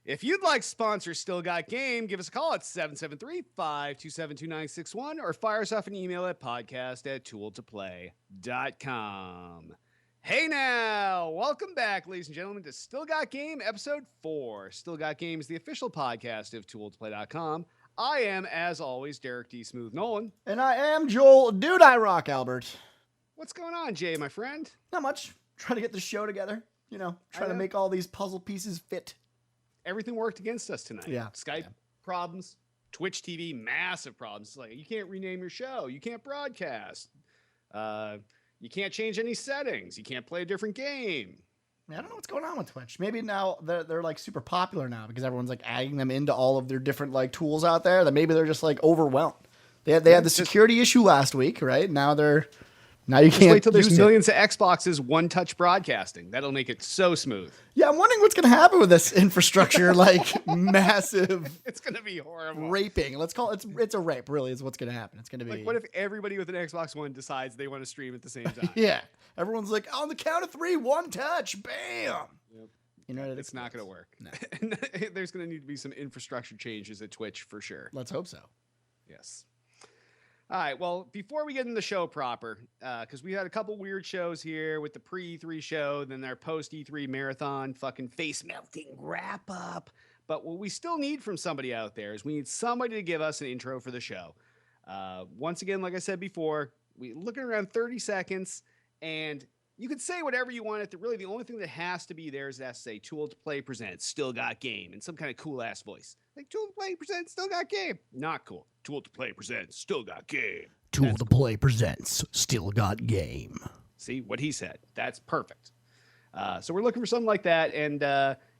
If you'd like to sponsor Still Got Game, give us a call at 773-527-2961 or fire us off an email at podcast@tooltoplay.com. Hey now, welcome back, ladies and gentlemen, to Still Got Game, episode 4. Still Got Game is the official podcast of tooltoplay.com. I am, as always, Derek D. Smooth Nolan. And I am Joel Dude I Rock Albert. What's going on, Jay, my friend? Not much. Trying to get the show together. Trying to make all these puzzle pieces fit. Everything worked against us tonight. Yeah. Skype problems, Twitch TV, massive problems. It's like, you can't rename your show. You can't broadcast. You can't change any settings. You can't play a different game. I don't know what's going on with Twitch. Maybe now they're like super popular now because everyone's like adding them into all of their different like tools out there that maybe they're just like overwhelmed. They had the security issue last week, right? Now you can't wait till there's millions of Xboxes one-touch broadcasting. That'll make it so smooth. Yeah, I'm wondering what's going to happen with this infrastructure, like massive. It's going to be horrible. Raping. Let's call it. It's a rape. Really, is what's going to happen. It's going to be. Like, what if everybody with an Xbox One decides they want to stream at the same time? Yeah, everyone's like on the count of 3, one touch, bam. Yep. You know, it's not going to work. No. There's going to need to be some infrastructure changes at Twitch for sure. Let's hope so. Yes. All right, well, before we get into the show proper, because we had a couple weird shows here with the pre-E3 show, then our post-E3 marathon fucking face-melting wrap-up. But what we still need from somebody out there is we need somebody to give us an intro for the show. Once again, like I said before, we're looking around 30 seconds, and you can say whatever you want. Really, the only thing that has to be there is that say, Tool to Play presents Still Got Game, in some kind of cool-ass voice. Like, Tool to Play presents Still Got Game. Not cool. Tool to Play presents Still Got Game. Tool to Play presents Still Got Game. See what he said. That's perfect. So we're looking for something like that. And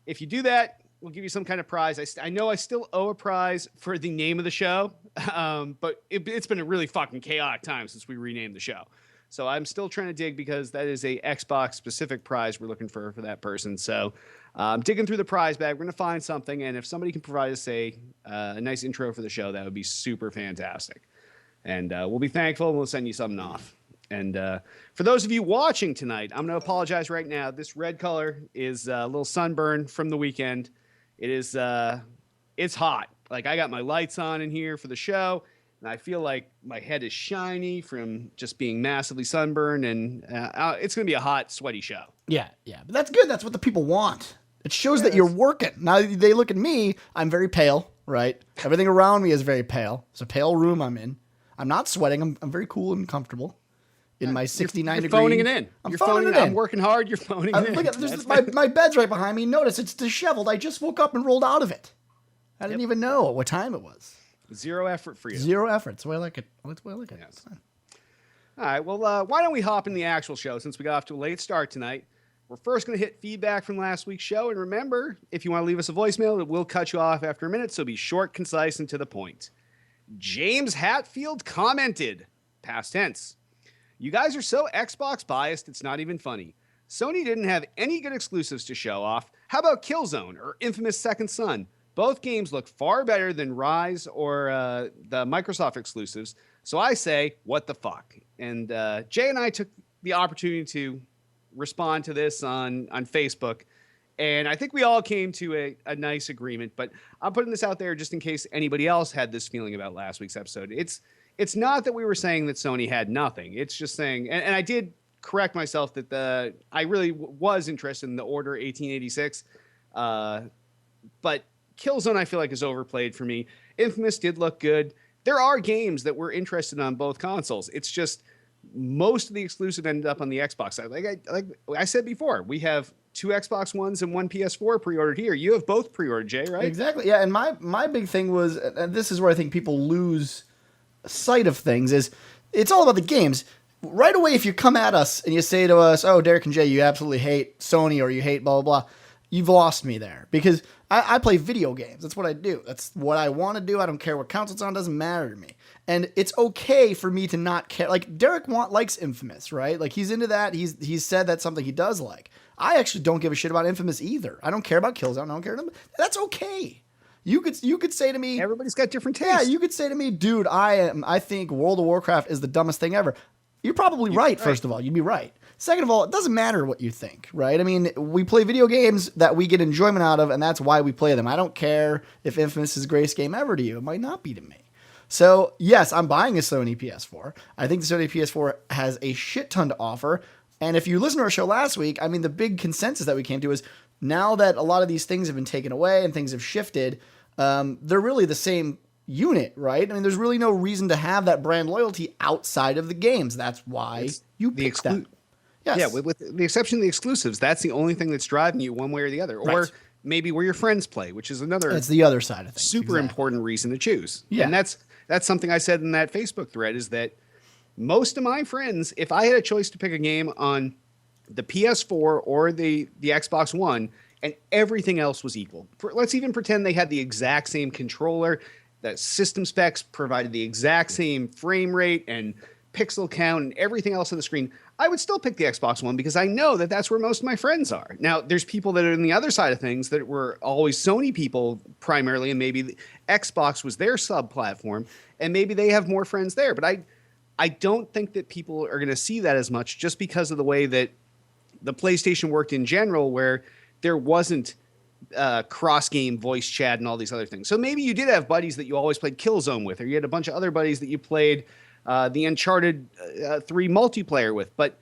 if you do that, we'll give you some kind of prize. I know I still owe a prize for the name of the show, but it's been a really fucking chaotic time since we renamed the show. So I'm still trying to dig because that is a Xbox specific prize we're looking for that person. So I'm digging through the prize bag. We're going to find something. And if somebody can provide us a nice intro for the show, that would be super fantastic. And we'll be thankful and we'll send you something off. And for those of you watching tonight, I'm going to apologize right now. This red color is a little sunburn from the weekend. It is, it's hot. Like, I got my lights on in here for the show. And I feel like my head is shiny from just being massively sunburned, and it's going to be a hot, sweaty show. Yeah. But that's good. That's what the people want. It shows that you're working. Now they look at me. I'm very pale, right? Everything around me is very pale. It's a pale room I'm in. I'm not sweating. I'm very cool and comfortable in my 69 you're degree. Phoning it in. I'm you're phoning it in. I'm working hard. You're phoning it in. Look at my bed's right behind me. Notice it's disheveled. I just woke up and rolled out of it. I didn't even know what time it was. Zero effort for you. Zero effort. That's the way I like it. That's the way I like it. Yes. All right. Well, why don't we hop in the actual show since we got off to a late start tonight? We're first going to hit feedback from last week's show. And remember, if you want to leave us a voicemail, it will cut you off after a minute. So be short, concise, and to the point. James Hatfield commented, past tense, "You guys are so Xbox biased, it's not even funny. Sony didn't have any good exclusives to show off. How about Killzone or Infamous Second Son? Both games look far better than Rise or the Microsoft exclusives. So I say, what the fuck?" And Jay and I took the opportunity to respond to this on Facebook. And I think we all came to a nice agreement. But I'm putting this out there just in case anybody else had this feeling about last week's episode. It's not that we were saying that Sony had nothing. It's just saying, and I did correct myself that I really was interested in the Order 1886. But Killzone, I feel like, is overplayed for me. Infamous did look good. There are games that we're interested in on both consoles. It's just most of the exclusive ended up on the Xbox side. Like I said before, we have 2 Xbox Ones and 1 PS4 pre-ordered here. You have both pre-ordered, Jay, right? Exactly. Yeah, and my big thing was, and this is where I think people lose sight of things, is it's all about the games. Right away, if you come at us and you say to us, "Oh, Derek and Jay, you absolutely hate Sony or you hate blah, blah, blah," you've lost me there. Because I play video games. That's what I do. That's what I want to do. I don't care what console it's on. It doesn't matter to me. And it's okay for me to not care. Like, Derek likes Infamous, right? Like, he's into that. He's said that's something he does like. I actually don't give a shit about Infamous either. I don't care about Killzone. I don't care. That's okay. You could say to me, everybody's got different tastes. Yeah, you could say to me, "Dude, I think World of Warcraft is the dumbest thing ever." You're probably right. First of all, you'd be right. Second of all, it doesn't matter what you think, right? I mean, we play video games that we get enjoyment out of, and that's why we play them. I don't care if Infamous is the greatest game ever to you. It might not be to me. So, yes, I'm buying a Sony PS4. I think the Sony PS4 has a shit ton to offer. And if you listen to our show last week, I mean, the big consensus that we came to is now that a lot of these things have been taken away and things have shifted, they're really the same unit, right? I mean, there's really no reason to have that brand loyalty outside of the games. That's why you pick them. Yes. Yeah, with the exception of the exclusives, that's the only thing that's driving you one way or the other. Or maybe where your friends play, which is another That's the other side of things. Super important reason to choose. Yeah. And that's something I said in that Facebook thread is that most of my friends, if I had a choice to pick a game on the PS4 or the Xbox One and everything else was equal. Let's even pretend they had the exact same controller, that system specs provided the exact same frame rate and pixel count and everything else on the screen, I would still pick the Xbox One because I know that that's where most of my friends are. Now, there's people that are on the other side of things that were always Sony people primarily, and maybe the Xbox was their sub-platform, and maybe they have more friends there. But I don't think that people are going to see that as much just because of the way that the PlayStation worked in general, where there wasn't cross-game voice chat and all these other things. So maybe you did have buddies that you always played Killzone with, or you had a bunch of other buddies that you played the Uncharted 3 multiplayer with, but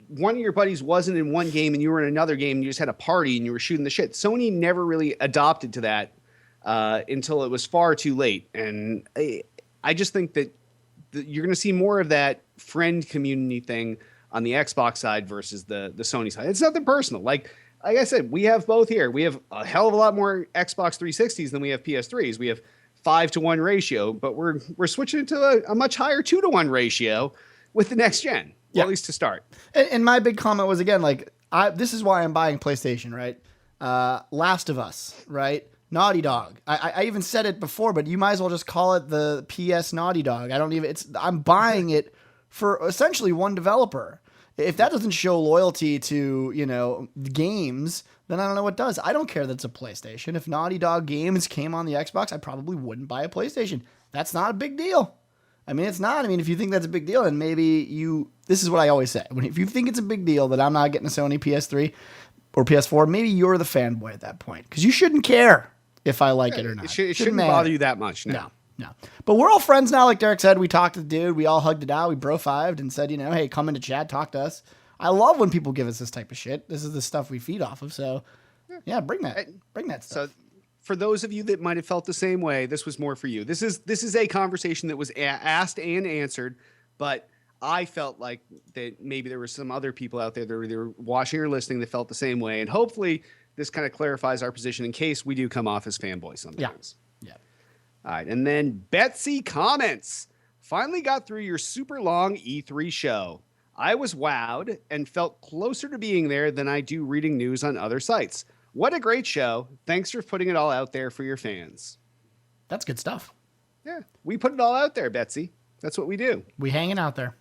one of your buddies wasn't in one game and you were in another game and you just had a party and you were shooting the shit. Sony never really adopted to that until it was far too late. And I just think that you're going to see more of that friend community thing on the Xbox side versus the Sony side. It's nothing personal. Like I said, we have both here. We have a hell of a lot more Xbox 360s than we have PS3s. We have 5-to-1 ratio, but we're switching it to a much higher 2-to-1 ratio with the next gen, at least to start. And my big comment was, again, like, this is why I'm buying PlayStation, right? Last of Us, right? Naughty Dog. I even said it before, but you might as well just call it the PS Naughty Dog. I'm buying it for essentially one developer. If that doesn't show loyalty to, games, then I don't know what does. I don't care that it's a PlayStation. If Naughty Dog games came on the Xbox, I probably wouldn't buy a PlayStation. That's not a big deal. I mean, it's not. I mean, if you think that's a big deal, then maybe this is what I always say. If you think it's a big deal that I'm not getting a Sony PS3 or PS4, maybe you're the fanboy at that point. Because you shouldn't care if I like it or not. It shouldn't bother you that much. No. But we're all friends now, like Derek said. We talked to the dude. We all hugged it out. We bro-fived and said, hey, come into chat, talk to us. I love when people give us this type of shit. This is the stuff we feed off of. So, yeah, bring that stuff. So, for those of you that might have felt the same way, this was more for you. This is a conversation that was asked and answered, but I felt like that maybe there were some other people out there that were either watching or listening that felt the same way. And hopefully this kind of clarifies our position in case we do come off as fanboys sometimes. Yeah. All right. And then Betsy comments. Finally got through your super long E3 show. I was wowed and felt closer to being there than I do reading news on other sites. What a great show. Thanks for putting it all out there for your fans. That's good stuff. Yeah. We put it all out there, Betsy. That's what we do. We hanging out there.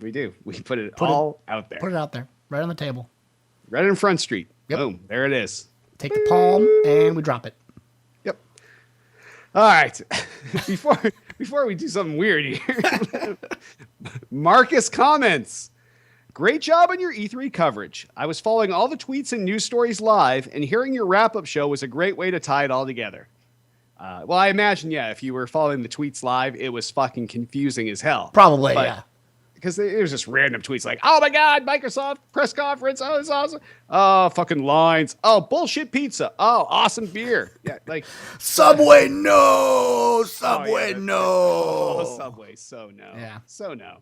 We do. We put it all out there. Put it out there. Right on the table. Right in Front Street. Yep. Boom. There it is. Take the palm and we drop it. Yep. All right. Before we do something weird here, Marcus comments. Great job on your E3 coverage. I was following all the tweets and news stories live, and hearing your wrap-up show was a great way to tie it all together. Well, I imagine, if you were following the tweets live, it was fucking confusing as hell. Probably, yeah. Because there's just random tweets like, oh my God, Microsoft press conference. Oh, it's awesome. Oh, fucking lines. Oh, bullshit pizza. Oh, awesome beer. Yeah, like Subway, no. Subway, no. Oh, Subway, so no. Yeah. So no.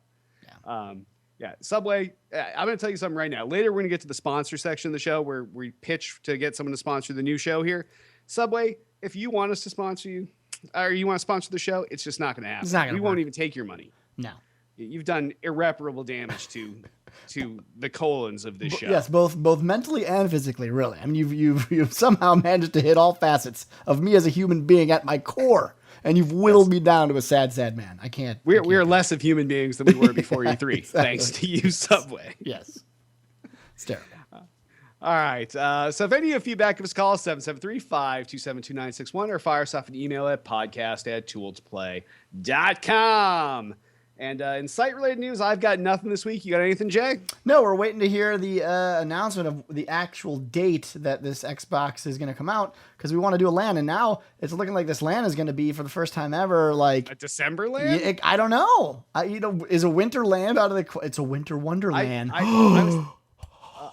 Yeah. Subway, I'm going to tell you something right now. Later, we're going to get to the sponsor section of the show where we pitch to get someone to sponsor the new show here. Subway, if you want us to sponsor you, or you want to sponsor the show, it's just not going to happen. It's not going to We won't even take your money. No. You've done irreparable damage to the colons of this show. Yes, both mentally and physically, really. I mean, you've somehow managed to hit all facets of me as a human being at my core, and you've whittled me down to a sad, sad man. I can't. We are less of human beings than we were before E3, exactly. Thanks to you, Subway. Yes. It's terrible. All right. So if any of you have feedback, give us a call, 773-527-2961, or fire us off an email at podcast@tooledtoplay.com. And in site-related news, I've got nothing this week. You got anything, Jay? No, we're waiting to hear the announcement of the actual date that this Xbox is going to come out because we want to do a LAN, and now it's looking like this LAN is going to be for the first time ever, like a December LAN. I don't know. Is a winter land out of the? It's a winter wonderland. Winter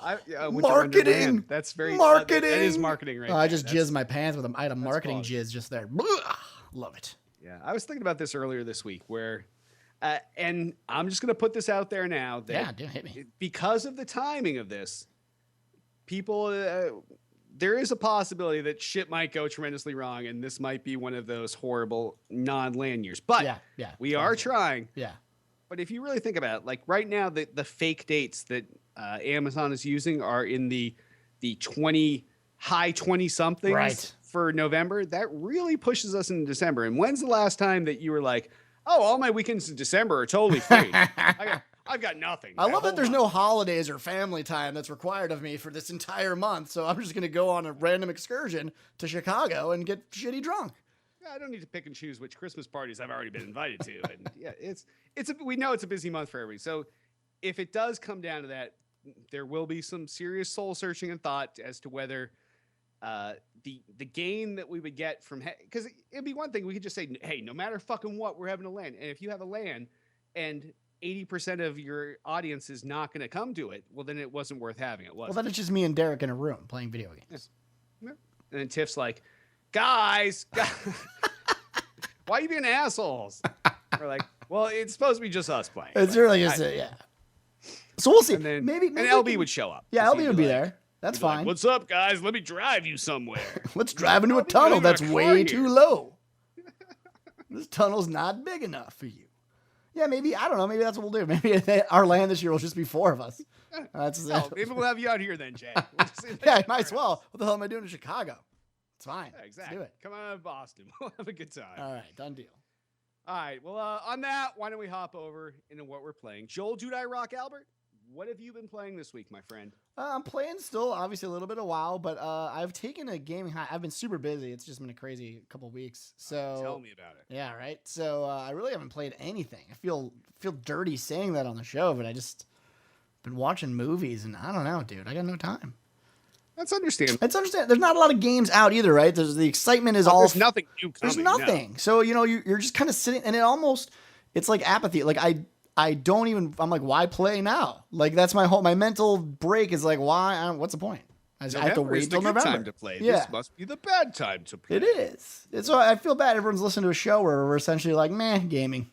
Marketing. Wonderland. That's very marketing. That is marketing, right? I just jizzed my pants with them. I had a marketing jizz just there. Love it. Yeah, I was thinking about this earlier this week, where. And I'm just going to put this out there now. That hit me. Because of the timing of this, people, there is a possibility that shit might go tremendously wrong, and this might be one of those horrible non-LAN years. But we are trying. Yeah. But if you really think about it, like right now, the fake dates that Amazon is using are in the high 20 somethings for November. That really pushes us into December. And when's the last time that you were like, oh, all my weekends in December are totally free. I've got nothing. I love that there's no holidays or family time that's required of me for this entire month. So I'm just going to go on a random excursion to Chicago and get shitty drunk. Yeah, I don't need to pick and choose which Christmas parties I've already been invited to. And yeah, we know it's a busy month for everybody. So if it does come down to that, there will be some serious soul searching and thought as to whether the gain that we would get from, because it'd be one thing we could just say, hey, no matter fucking what, we're having a LAN. And if you have a LAN and 80% of your audience is not going to come to it, well, then it wasn't worth having it, was Well, then it's just me and Derek in a room playing video games. Yeah. And then Tiff's like, guys, why are you being assholes? We're like, well, it's supposed to be just us playing. It's really just, yeah. So we'll see. And then, maybe LB would show up. Yeah, LB would be there. That's fine. Like, what's up, guys? Let me drive you somewhere. Let's drive into a tunnel that's way too low. This tunnel's not big enough for you. Yeah, maybe. I don't know. Maybe that's what we'll do. Maybe our LAN this year will just be 4 of us. Maybe we'll have you out here then, Jay. Yeah, I might as well. What the hell am I doing in Chicago? It's fine. Yeah, exactly. Let's do it. Come on to Boston. We'll have a good time. All right, done deal. All right. Well, on that, why don't we hop over into what we're playing? Joel, Dude, I Rock, Albert, what have you been playing this week, my friend? I'm playing still, obviously a little bit of WoW, but I've taken a gaming high. I've been super busy. It's just been a crazy couple weeks. So tell me about it. Yeah, right. So I really haven't played anything. I feel dirty saying that on the show, but I just been watching movies, and I don't know, dude. I got no time. That's understandable. There's not a lot of games out either, right? The excitement is all. There's nothing new coming. There's nothing. No. So you're just kind of sitting, and it's like apathy. Like I don't even. I'm like, why play now? Like that's my mental break is like, why? What's the point? I have to wait till November. Time to play. Yeah. This must be the bad time to play. It is. So I feel bad. Everyone's listening to a show where we're essentially like, meh, gaming.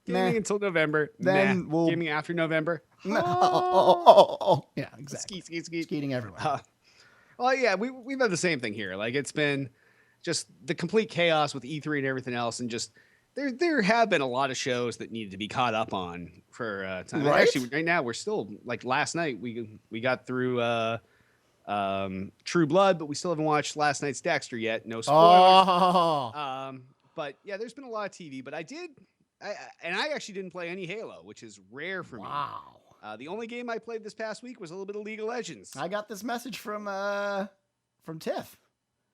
Gaming until November. Then we'll gaming after November. Yeah, exactly. Skeeting everywhere. Well, yeah, we've had the same thing here. Like it's been just the complete chaos with E3 and everything else, and just there have been a lot of shows that needed to be caught up on for time. Right? Actually, right now we're still like last night we got through True Blood, but we still haven't watched last night's Dexter yet. No spoilers. Oh. But yeah, there's been a lot of TV. But I actually didn't play any Halo, which is rare for me. Wow. The only game I played this past week was a little bit of League of Legends. I got this message from Tiff.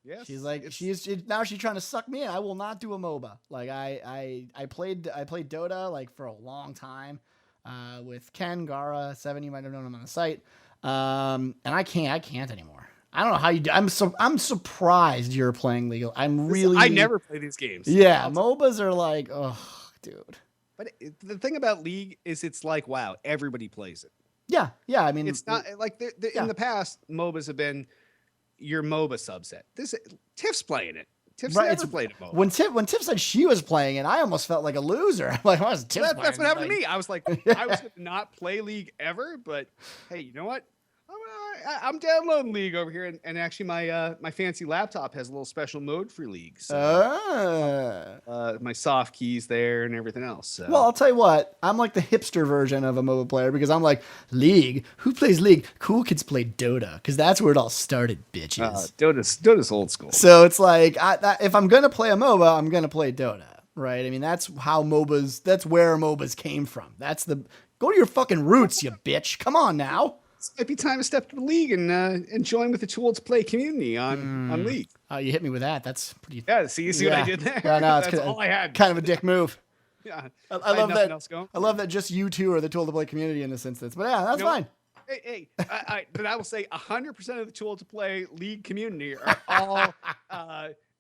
Yes. She's like, she's trying to suck me in. I will not do a MOBA. Like I played Dota like for a long time, with Ken Gara 7. You might have known him on the site. And I can't anymore. I don't know how you do. I'm surprised you're playing League. I never play these games. Yeah. MOBAs are like, oh, dude. But the thing about League is it's like, wow, everybody plays it. Yeah. Yeah. I mean, it's not like in the past, MOBAs have been your MOBA subset. Tiff's playing it. Tiff's never played a MOBA. When Tiff said she was playing it, I almost felt like a loser. I'm like, why is Tiff playing? That's what happened to me. I was like, I was going to not play League ever, but hey, you know what? I'm downloading League over here, and actually my fancy laptop has a little special mode for League. So my soft keys there and everything else. So. Well, I'll tell you what, I'm like the hipster version of a MOBA player because I'm like, League? Who plays League? Cool kids play Dota because that's where it all started, bitches. Dota's old school. So it's like, if I'm going to play a MOBA, I'm going to play Dota, right? I mean, that's where MOBAs came from. Go to your fucking roots, you bitch. Come on now. It might be time to step to the League and join with the Too Old to Play community on League. You hit me with that. That's pretty. Yeah, see what I did there? Yeah, no, that's all I had. Kind of a dick move. Yeah, I had love nothing that. else going. I love that just you two are the tool to play community in this instance. But yeah, that's You know, fine. but I will say 100% of the tool to play league community are all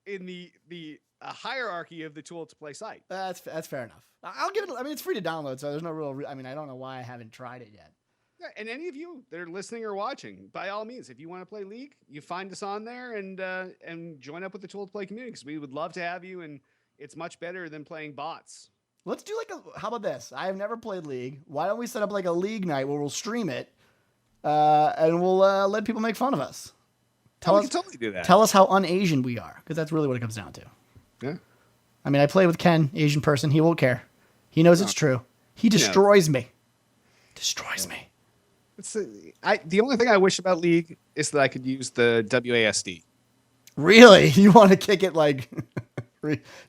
in the hierarchy of the tool to play site. That's fair enough. I'll give it. I mean, it's free to download, so there's no real. I mean, I don't know why I haven't tried it yet. Yeah, and any of you that are listening or watching, by all means, if you want to play League, you find us on there and join up with the tool to play community because we would love to have you, and it's much better than playing bots. Let's do how about this? I have never played League. Why don't we set up like a League night where we'll stream it, and we'll let people make fun of us. We can totally do that. Tell us how un-Asian we are, because that's really what it comes down to. Yeah. I mean, I play with Ken, Asian person. He won't care. He knows it's true. He destroys me. Destroys me. The only thing I wish about League is that I could use the WASD. Really? You want to kick it like...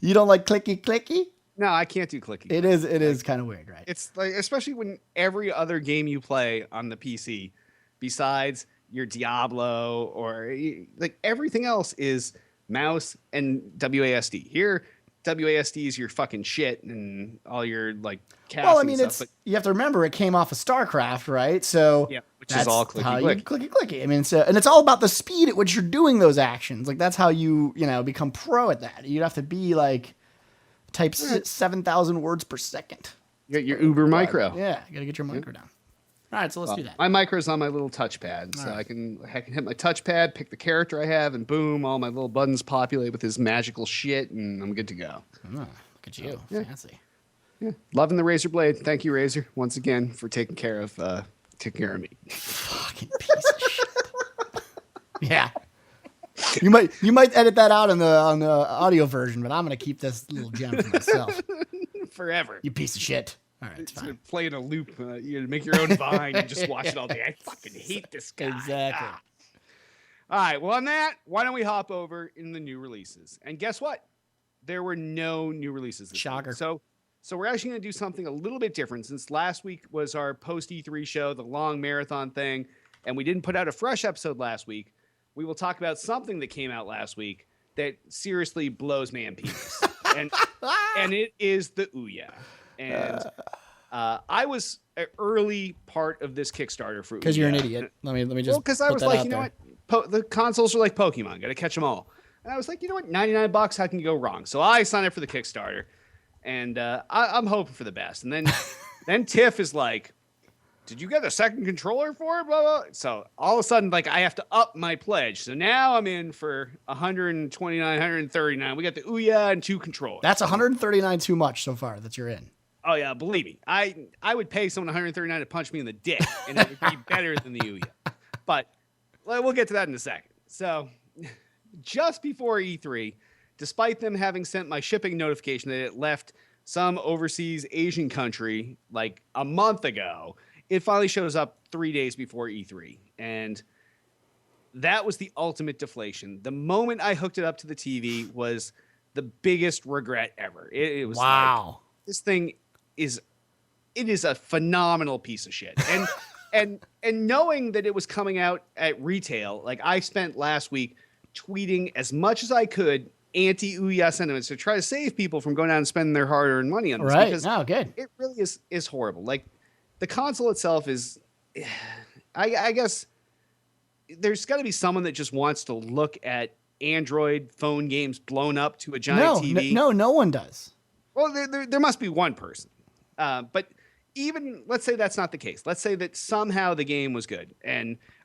You don't like clicky? No, I can't do clicky. It is kind of weird, right? It's like, especially when every other game you play on the PC, besides your Diablo or like everything else is mouse and WASD. Here, WASD is your fucking shit and all your like casting well, I mean, stuff. You have to remember it came off of StarCraft, right? So yeah, which is all clicky. I mean, and it's all about the speed at which you're doing those actions. Like that's how you become pro at that. You'd have to be like type 7,000 words per second. You got your Uber micro. Yeah, you gotta get your micro down. All right, so let's do that. My micro's on my little touchpad, so I can hit my touchpad, pick the character I have, and boom, all my little buttons populate with this magical shit, and I'm good to go. Oh, look at you, fancy. Yeah, loving the Razor Blade. Thank you, Razor, once again for taking care of me. Fucking piece of shit. Yeah. You might edit that out on the audio version, but I'm gonna keep this little gem for myself. Forever. You piece of shit. All right, it's just fine. Play in a loop. You make your own Vine and just watch it all day. I fucking hate this guy. Exactly. All right. Well, on that, why don't we hop over in the new releases? And guess what? There were no new releases this Shocker. week. So we're actually going to do something a little bit different since last week was our post E3 show, the long marathon thing, and we didn't put out a fresh episode last week. We will talk about something that came out last week that seriously blows man penis. and it is the Ouya. And I was an early part of this Kickstarter for Ouya. Because you're an idiot. Let me just. Well, because I was like, you know what? The consoles are like Pokemon. Got to catch them all. And I was like, you know what? $99. How can you go wrong? So I signed up for the Kickstarter, and I'm hoping for the best. And then Tiff is like, did you get a second controller for it? Blah, blah. So all of a sudden, like, I have to up my pledge. So now I'm in for 129, 139. We got the Ouya and 2 controllers. That's 139 too much so far that you're in. Oh yeah, believe me, I would pay someone 139 to punch me in the dick, and it would be better than the Ouya. But we'll get to that in a second. So, just before E3, despite them having sent my shipping notification that it left some overseas Asian country like a month ago, it finally shows up 3 days before E3, and that was the ultimate deflation. The moment I hooked it up to the TV was the biggest regret ever. It was wow. Like, this thing is a phenomenal piece of shit. And knowing that it was coming out at retail, like I spent last week tweeting as much as I could anti-Ouya sentiments to try to save people from going out and spending their hard-earned money on this. Right. Because good. It really is horrible. Like the console itself is, I guess there's got to be someone that just wants to look at Android phone games blown up to a giant TV. No one does. Well, there must be one person. But even let's say that's not the case. Let's say that somehow the game was good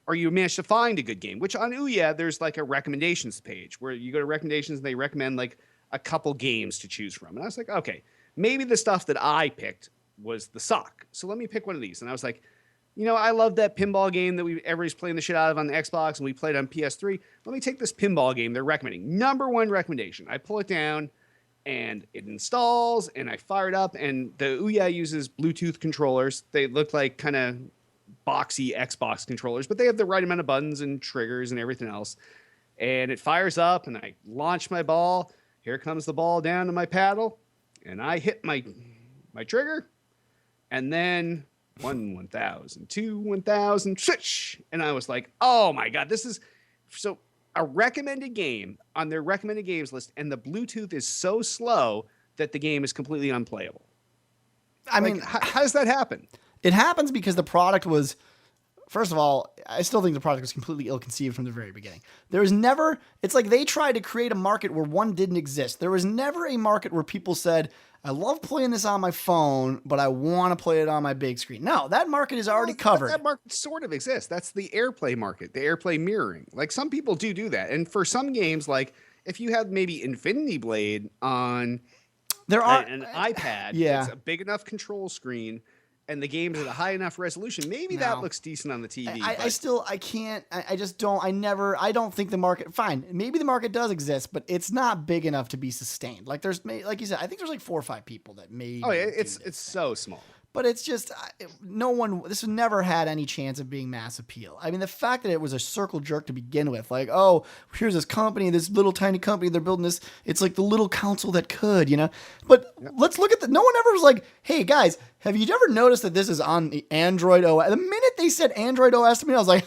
or you managed to find a good game, which on Ouya, there's like a recommendations page where you go to recommendations and they recommend like a couple games to choose from. And I was like, okay, maybe the stuff that I picked was the suck. So let me pick one of these. And I was like, I love that pinball game that everybody's playing the shit out of on the Xbox and we played on PS3. Let me take this pinball game they're recommending. Number one recommendation. I pull it down. And it installs, and I fire it up, and the Ouya uses Bluetooth controllers. They look like kind of boxy Xbox controllers, but they have the right amount of buttons and triggers and everything else. And it fires up, and I launch my ball. Here comes the ball down to my paddle, and I hit my trigger, and then 1,000, 2, 1,000, switch. And I was like, oh my God, this is so... a recommended game on their recommended games list, and the Bluetooth is so slow that the game is completely unplayable. I mean, how does that happen? it happens because the product was, first of all, I still think the product was completely ill-conceived from the very beginning. There was never, it's like they tried to create a market where one didn't exist. There was never a market where people said, I love playing this on my phone, but I want to play it on my big screen. No, that market is already covered. That market sort of exists. That's the AirPlay market, the AirPlay mirroring. Like some people do that. And for some games, like if you have maybe Infinity Blade on an iPad, yeah, it's a big enough control screen, and the game is at a high enough resolution, maybe that looks decent on the TV. I don't think the market, fine, maybe the market does exist, but it's not big enough to be sustained. Like like you said, I think there's like 4 or 5 people that maybe. Oh yeah, it's so small. But it's just, this never had any chance of being mass appeal. I mean, the fact that it was a circle jerk to begin with, like, oh, here's this company, this little tiny company, they're building this, it's like the little council that could, you know? But let's look at no one ever was like, hey, guys, have you ever noticed that this is on the Android OS? The minute they said Android OS to me, I was like,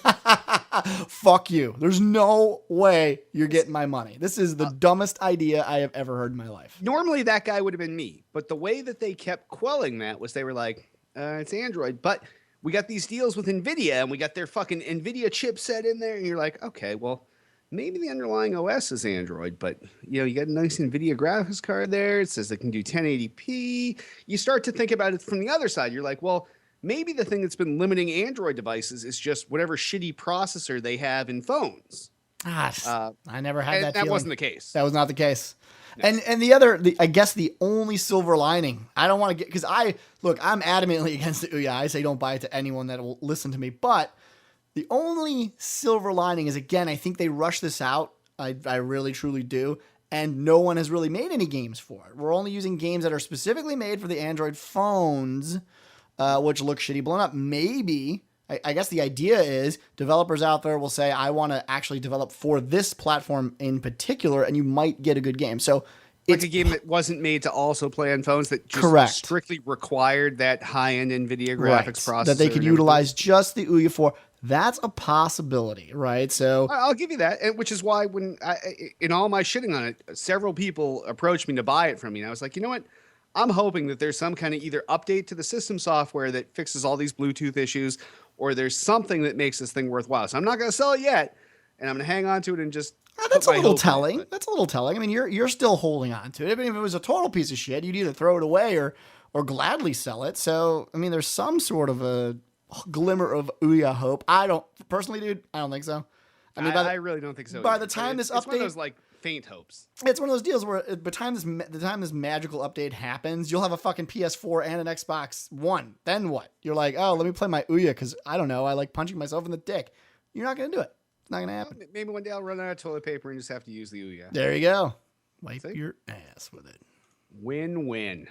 fuck you. There's no way you're getting my money. This is the dumbest idea I have ever heard in my life. Normally, that guy would have been me. But the way that they kept quelling that was they were like, it's Android. But we got these deals with NVIDIA, and we got their fucking NVIDIA chipset in there. And you're like, okay, well, maybe the underlying OS is Android. But, you got a nice NVIDIA graphics card there. It says it can do 1080p. You start to think about it from the other side. You're like, well, maybe the thing that's been limiting Android devices is just whatever shitty processor they have in phones. I never had that feeling. That wasn't the case. That was not the case. No. And I guess the only silver lining, I don't want to get, because I'm adamantly against the Ouya. I say don't buy it to anyone that will listen to me. But the only silver lining is, again, I think they rushed this out. I really, truly do. And no one has really made any games for it. We're only using games that are specifically made for the Android phones, which look shitty blown up. Maybe, I guess the idea is developers out there will say, I want to actually develop for this platform in particular, and you might get a good game. So it's a game that wasn't made to also play on phones, that just strictly required that high-end NVIDIA graphics processor. That they could utilize just the Ouya for. That's a possibility, right? So I'll give you that, which is why when in all my shitting on it, several people approached me to buy it from me. And I was like, you know what? I'm hoping that there's some kind of either update to the system software that fixes all these Bluetooth issues, or there's something that makes this thing worthwhile. So I'm not going to sell it yet, and I'm going to hang on to it and just. That's a little telling. That's a little telling. I mean, you're still holding on to it. I mean, if it was a total piece of shit, you'd either throw it away or gladly sell it. So I mean, there's some sort of a glimmer of Ouya hope. I don't personally, dude. I don't think so. I mean, I really don't think so. By the time this update, it's one of those like faint hopes. It's one of those deals where by the time this magical update happens, you'll have a fucking PS4 and an Xbox One. Then what? You're like, oh, let me play my Ouya because I don't know, I like punching myself in the dick. You're not gonna do it. It's not gonna happen. Maybe one day I'll run out of toilet paper and just have to use the Ouya. There you go. Wipe your ass with it. Win-win.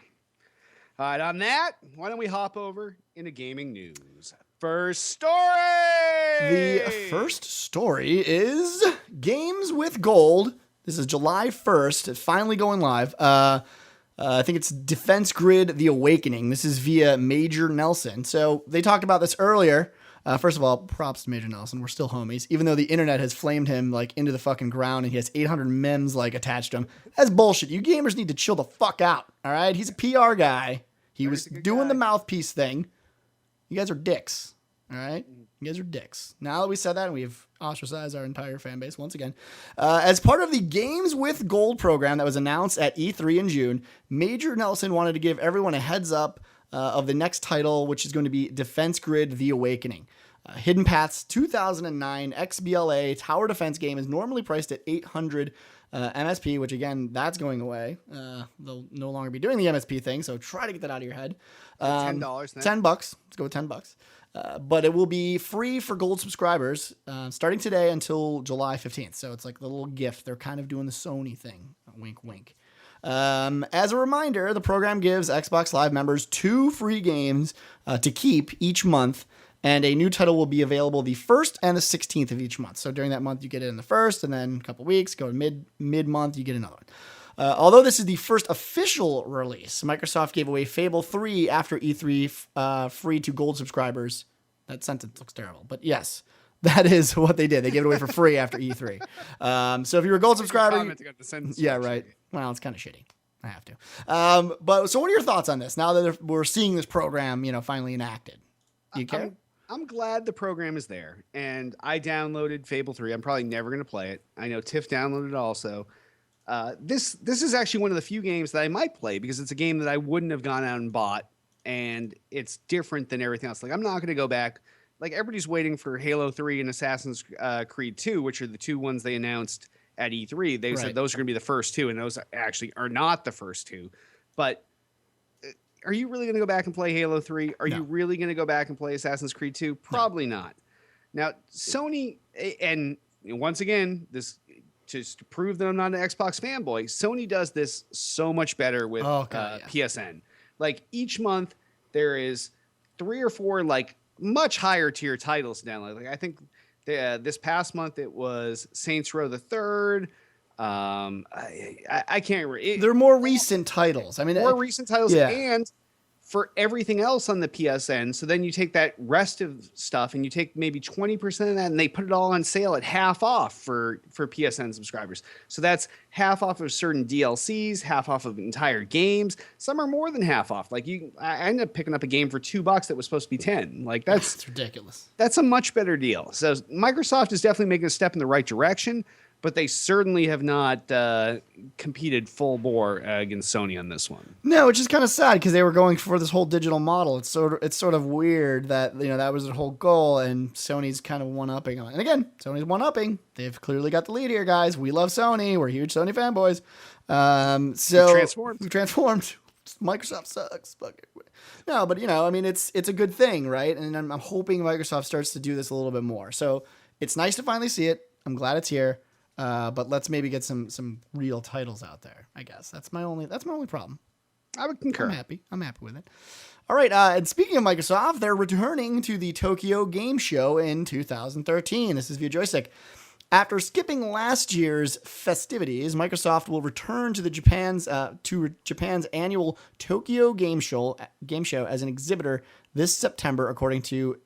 All right, on that, why don't we hop over into gaming news? First story! The first story is Games with Gold. This is July 1st. It's finally going live. I think it's Defense Grid The Awakening. This is via Major Nelson. So they talked about this earlier. First of all, props to Major Nelson. We're still homies. Even though the internet has flamed him like into the fucking ground and he has 800 memes like attached to him. That's bullshit. You gamers need to chill the fuck out. All right? He's a PR guy. He was doing the mouthpiece thing. You guys are dicks. All right? You guys are dicks. Now that we said that, and we've ostracized our entire fan base once again. As part of the Games with Gold program that was announced at E3 in June, Major Nelson wanted to give everyone a heads up of the next title, which is going to be Defense Grid The Awakening. Hidden Path's 2009 XBLA tower defense game is normally priced at 800 MSP, which again, that's going away. They'll no longer be doing the MSP thing, so try to get that out of your head. $10. $10. Let's go with $10. But it will be free for gold subscribers starting today until July 15th. So it's like the little gift. They're kind of doing the Sony thing. Wink, wink. As a reminder, the program gives Xbox Live members 2 free games to keep each month. And a new title will be available the 1st and the 16th of each month. So during that month, you get it in the 1st, and then a couple weeks, go to mid-month, you get another one. Although this is the first official release, Microsoft gave away Fable 3 after E3 free to gold subscribers. That sentence looks terrible, but yes, that is what they did. They gave it away for free after E3. So if you're a gold subscriber, the sentence yeah, right. Well, it's kind of shitty. I have to. But so what are your thoughts on this now that we're seeing this program, finally enacted? Do you care? I'm glad the program is there, and I downloaded Fable 3. I'm probably never going to play it. I know Tiff downloaded it also. This is actually one of the few games that I might play because it's a game that I wouldn't have gone out and bought, and it's different than everything else. Like, I'm not going to go back. Like, everybody's waiting for Halo 3 and Assassin's Creed 2, which are the two ones they announced at E3. They said those are going to be the first two, and those actually are not the first two. But are you really going to go back and play Halo 3? Are you really going to go back and play Assassin's Creed 2? Probably not. Now, Sony, and once again, this just to prove that I'm not an Xbox fanboy, Sony does this so much better with PSN. Like, each month, there is 3 or 4, like, much higher tier titles to download. Like, I think this past month it was Saints Row the Third. I can't remember. They're more recent titles. I mean, more recent titles, and for everything else on the PSN. So then you take that rest of stuff and you take maybe 20% of that, and they put it all on sale at half off for PSN subscribers. So that's half off of certain DLCs, half off of entire games. Some are more than half off. Like, I ended up picking up a game for $2 that was supposed to be 10. Like, that's ridiculous. That's a much better deal. So Microsoft is definitely making a step in the right direction, but they certainly have not competed full bore against Sony on this one. No, which is kind of sad because they were going for this whole digital model. It's sort of weird that that was their whole goal, and Sony's kind of one-upping on it. And again, Sony's one-upping. They've clearly got the lead here, guys. We love Sony. We're huge Sony fanboys. We've transformed. Microsoft sucks. No, but I mean, it's a good thing, right? And I'm hoping Microsoft starts to do this a little bit more. So it's nice to finally see it. I'm glad it's here. But let's maybe get some real titles out there. I guess that's my only problem. I would concur. I'm happy with it. All right. And speaking of Microsoft, they're returning to the Tokyo Game Show in 2013. This is via joystick. After skipping last year's festivities, Microsoft will return to Japan's annual Tokyo Game Show as an exhibitor this September, according to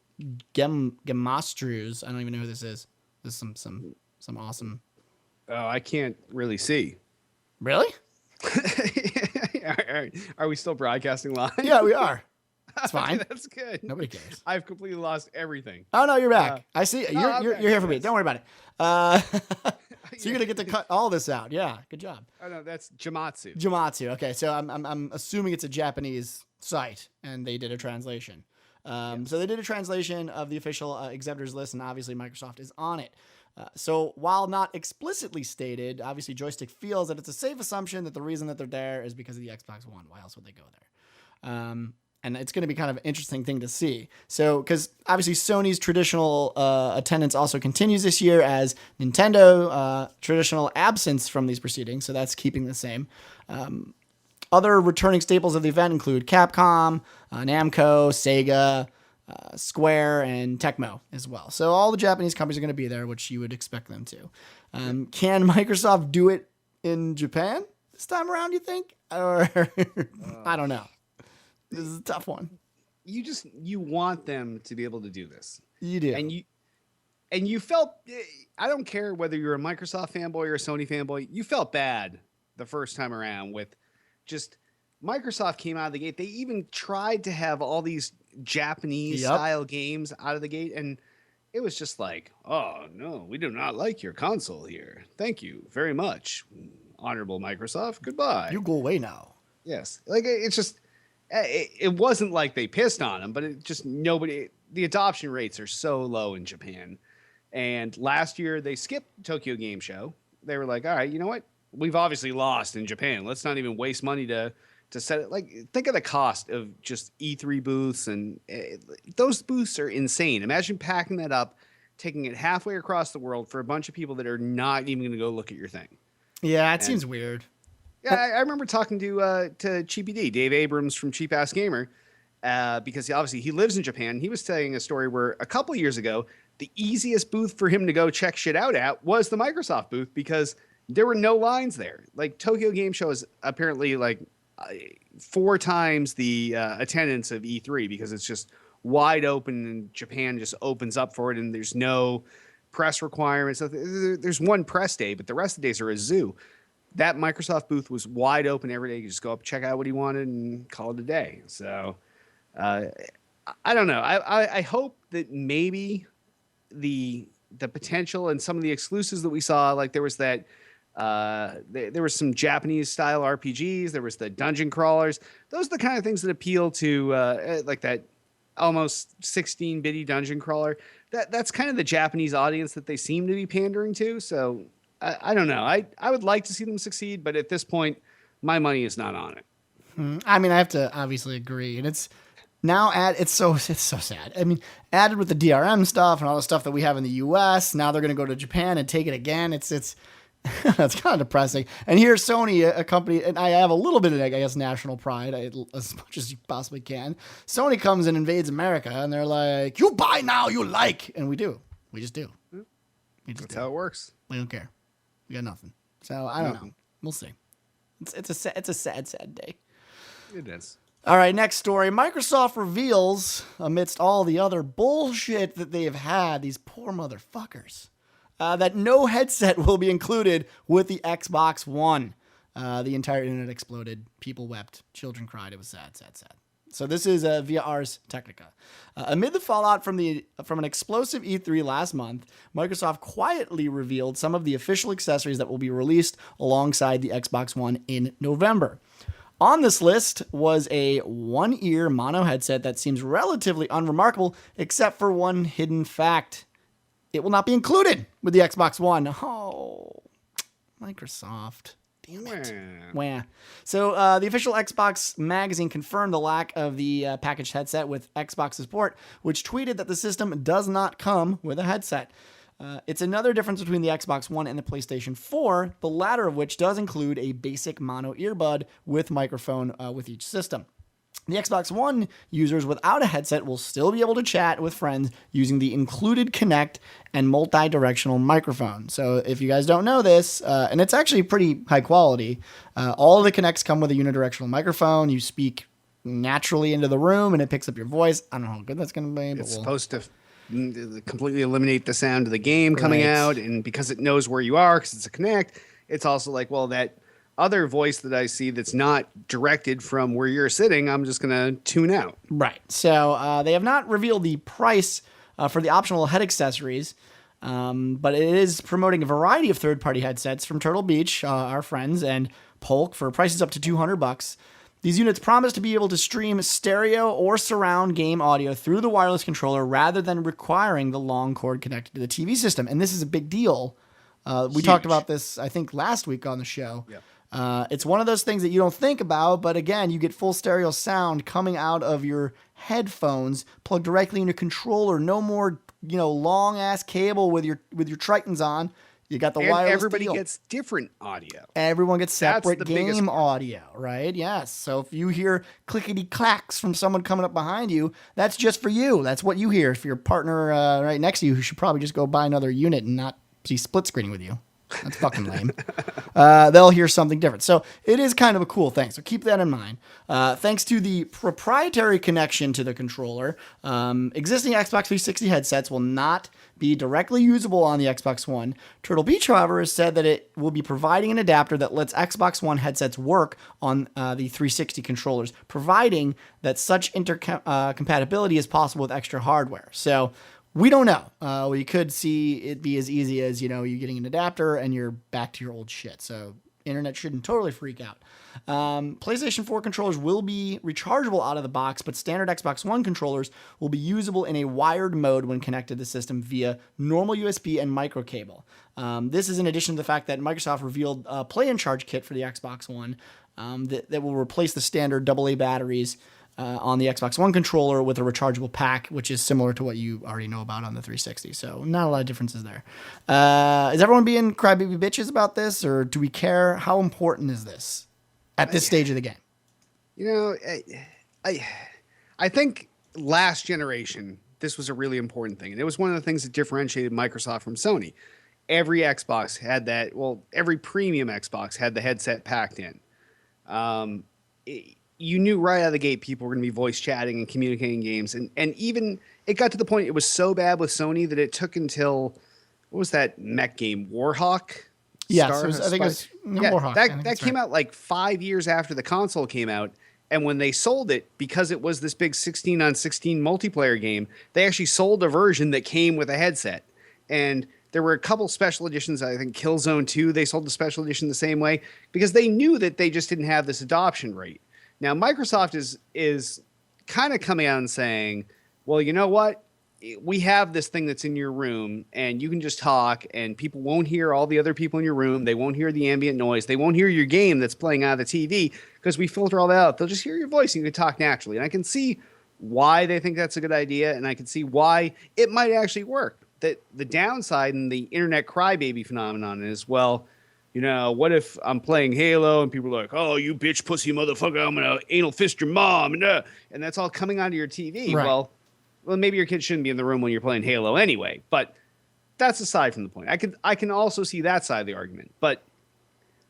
Gemastru's. I don't even know who this is. This is some awesome. Oh, I can't really see. Really? Are we still broadcasting live? Yeah, we are. It's fine. That's good. Nobody cares. I've completely lost everything. Oh no, you're back. I see. You're back. here for me. Don't worry about it. So you're gonna get to cut all this out. Yeah, good job. Oh no, that's Jamatsu. Jamatsu. Okay, so I'm assuming it's a Japanese site and they did a translation. So they did a translation of the official exhibitors list, and obviously Microsoft is on it. So while not explicitly stated, obviously Joystick feels that it's a safe assumption that the reason that they're there is because of the Xbox One. Why else would they go there? And it's going to be kind of an interesting thing to see. So, because obviously Sony's traditional attendance also continues this year, as Nintendo traditional absence from these proceedings. So that's keeping the same. Other returning staples of the event include Capcom, Namco, Sega, Square, and Tecmo as well. So all the Japanese companies are going to be there, which you would expect them to. Can Microsoft do it in Japan this time around, you think? Or I don't know. This is a tough one. You want them to be able to do this. You do. And you felt, I don't care whether you're a Microsoft fanboy or a Sony fanboy, you felt bad the first time around with just Microsoft came out of the gate. They even tried to have all these Japanese style games out of the gate, and it was just like, oh no, we do not like your console here. Thank you very much, honorable Microsoft. Goodbye. You go away now. Yes, like it's just it wasn't like they pissed on them, but it just nobody. The adoption rates are so low in Japan, and last year they skipped Tokyo Game Show. They were like, all right, you know what? We've obviously lost in Japan. Let's not even waste money to set it. Like, think of the cost of just E3 booths, and those booths are insane. Imagine packing that up, taking it halfway across the world for a bunch of people that are not even going to go look at your thing. Yeah, it seems weird. Yeah, I remember talking to Cheapy D, Dave Abrams from Cheap Ass Gamer, because obviously he lives in Japan. He was telling a story where a couple years ago, the easiest booth for him to go check shit out at was the Microsoft booth because there were no lines there. Like, Tokyo Game Show is apparently like 4 times the attendance of E3 because it's just wide open and Japan just opens up for it, and there's no press requirements. There's one press day, but the rest of the days are a zoo. that Microsoft booth was wide open every day. You just go up, check out what you wanted, and call it a day. So uh, I don't know. I hope that maybe the potential and some of the exclusives that we saw, like there was that there was some Japanese style RPGs, there was the dungeon crawlers. Those are the kind of things that appeal to like that almost 16-bitty dungeon crawler. That's kind of the Japanese audience that they seem to be pandering to. So I don't know. I would like to see them succeed, but at this point, my money is not on it. I mean, I have to obviously agree, and it's now it's so sad. I mean, added with the DRM stuff and all the stuff that we have in the U.S. Now they're going to go to Japan and take it again. It's that's kind of depressing. And here's Sony, a company, and I have a little bit of, I guess, national pride, as much as you possibly can. Sony comes and invades America, and they're like, "You buy now, you like," and we do. We just do. That's how it works. We don't care. We got nothing. So I don't know. We'll see. It's a sad day. It is. All right, next story. Microsoft reveals, amidst all the other bullshit that they have had, these poor motherfuckers, that no headset will be included with the Xbox One. The entire internet exploded. People wept. Children cried. It was sad. So this is via Ars Technica. Amid the fallout from an explosive E3 last month, Microsoft quietly revealed some of the official accessories that will be released alongside the Xbox One in November. On this list was a one-ear mono headset that seems relatively unremarkable, except for one hidden fact. It will not be included with the Xbox One. Oh, Microsoft. Damn it. Wah. So the official Xbox magazine confirmed the lack of the packaged headset with Xbox support, which tweeted that the system does not come with a headset. It's another difference between the Xbox One and the PlayStation 4, the latter of which does include a basic mono earbud with microphone with each system. The Xbox One users without a headset will still be able to chat with friends using the included Kinect and multi-directional microphone. So if you guys don't know this, and it's actually pretty high quality, all of the Kinects come with a unidirectional microphone. You speak naturally into the room and it picks up your voice. I don't know how good that's going to be. But it's supposed to completely eliminate the sound of the game coming out, and because it knows where you are because it's a Kinect, it's also like, well, that other voice that I see that's not directed from where you're sitting, I'm just going to tune out. Right. So they have not revealed the price for the optional head accessories, but it is promoting a variety of third-party headsets from Turtle Beach, our friends, and Polk for prices up to $200. These units promise to be able to stream stereo or surround game audio through the wireless controller rather than requiring the long cord connected to the TV system. And this is a big deal. We talked about this, I think, last week on the show. Yeah. It's one of those things that you don't think about, but again, you get full stereo sound coming out of your headphones, plugged directly in your controller. No more, long ass cable with your Tritons on. You got the wireless everybody deal. Gets different audio. Everyone gets separate game audio, right? Yes. So if you hear clickety clacks from someone coming up behind you, that's just for you. That's what you hear. If your partner right next to you, who should probably just go buy another unit and not be split screening with you. That's fucking lame. They'll hear something different. So it is kind of a cool thing. So keep that in mind. Thanks to the proprietary connection to the controller, existing Xbox 360 headsets will not be directly usable on the Xbox One. Turtle Beach, however, has said that it will be providing an adapter that lets Xbox One headsets work on the 360 controllers, providing that such compatibility is possible with extra hardware. So we don't know. We could see it be as easy as, you getting an adapter and you're back to your old shit. So internet shouldn't totally freak out. PlayStation 4 controllers will be rechargeable out of the box, but standard Xbox One controllers will be usable in a wired mode when connected to the system via normal USB and micro cable. This is in addition to the fact that Microsoft revealed a play and charge kit for the Xbox One that will replace the standard AA batteries on the Xbox One controller with a rechargeable pack, which is similar to what you already know about on the 360. So not a lot of differences there. Is everyone being crybaby bitches about this, or do we care? How important is this at this stage of the game? I think last generation, this was a really important thing. And it was one of the things that differentiated Microsoft from Sony. Every Xbox had that. Well, every premium Xbox had the headset packed in. You knew right out of the gate people were going to be voice chatting and communicating games. And even it got to the point it was so bad with Sony that it took until, what was that mech game, Warhawk? Yes, I think it was no Yeah, Warhawk. I think that that's came right. out like 5 years after the console came out. And when they sold it, because it was this big 16 on 16 multiplayer game, they actually sold a version that came with a headset. And there were a couple special editions. I think Killzone 2, they sold the special edition the same way because they knew that they just didn't have this adoption rate. Now, Microsoft is kind of coming out and saying, well, you know what? We have this thing that's in your room and you can just talk and people won't hear all the other people in your room. They won't hear the ambient noise. They won't hear your game that's playing out of the TV because we filter all that out. They'll just hear your voice and you can talk naturally. And I can see why they think that's a good idea. And I can see why it might actually work. That the downside and the internet crybaby phenomenon is, well, you know, what if I'm playing Halo and people are like, oh, you bitch pussy motherfucker, I'm going to anal fist your mom. And that's all coming onto your TV. Right. Well, maybe your kid shouldn't be in the room when you're playing Halo anyway, but that's aside from the point. I can also see that side of the argument, but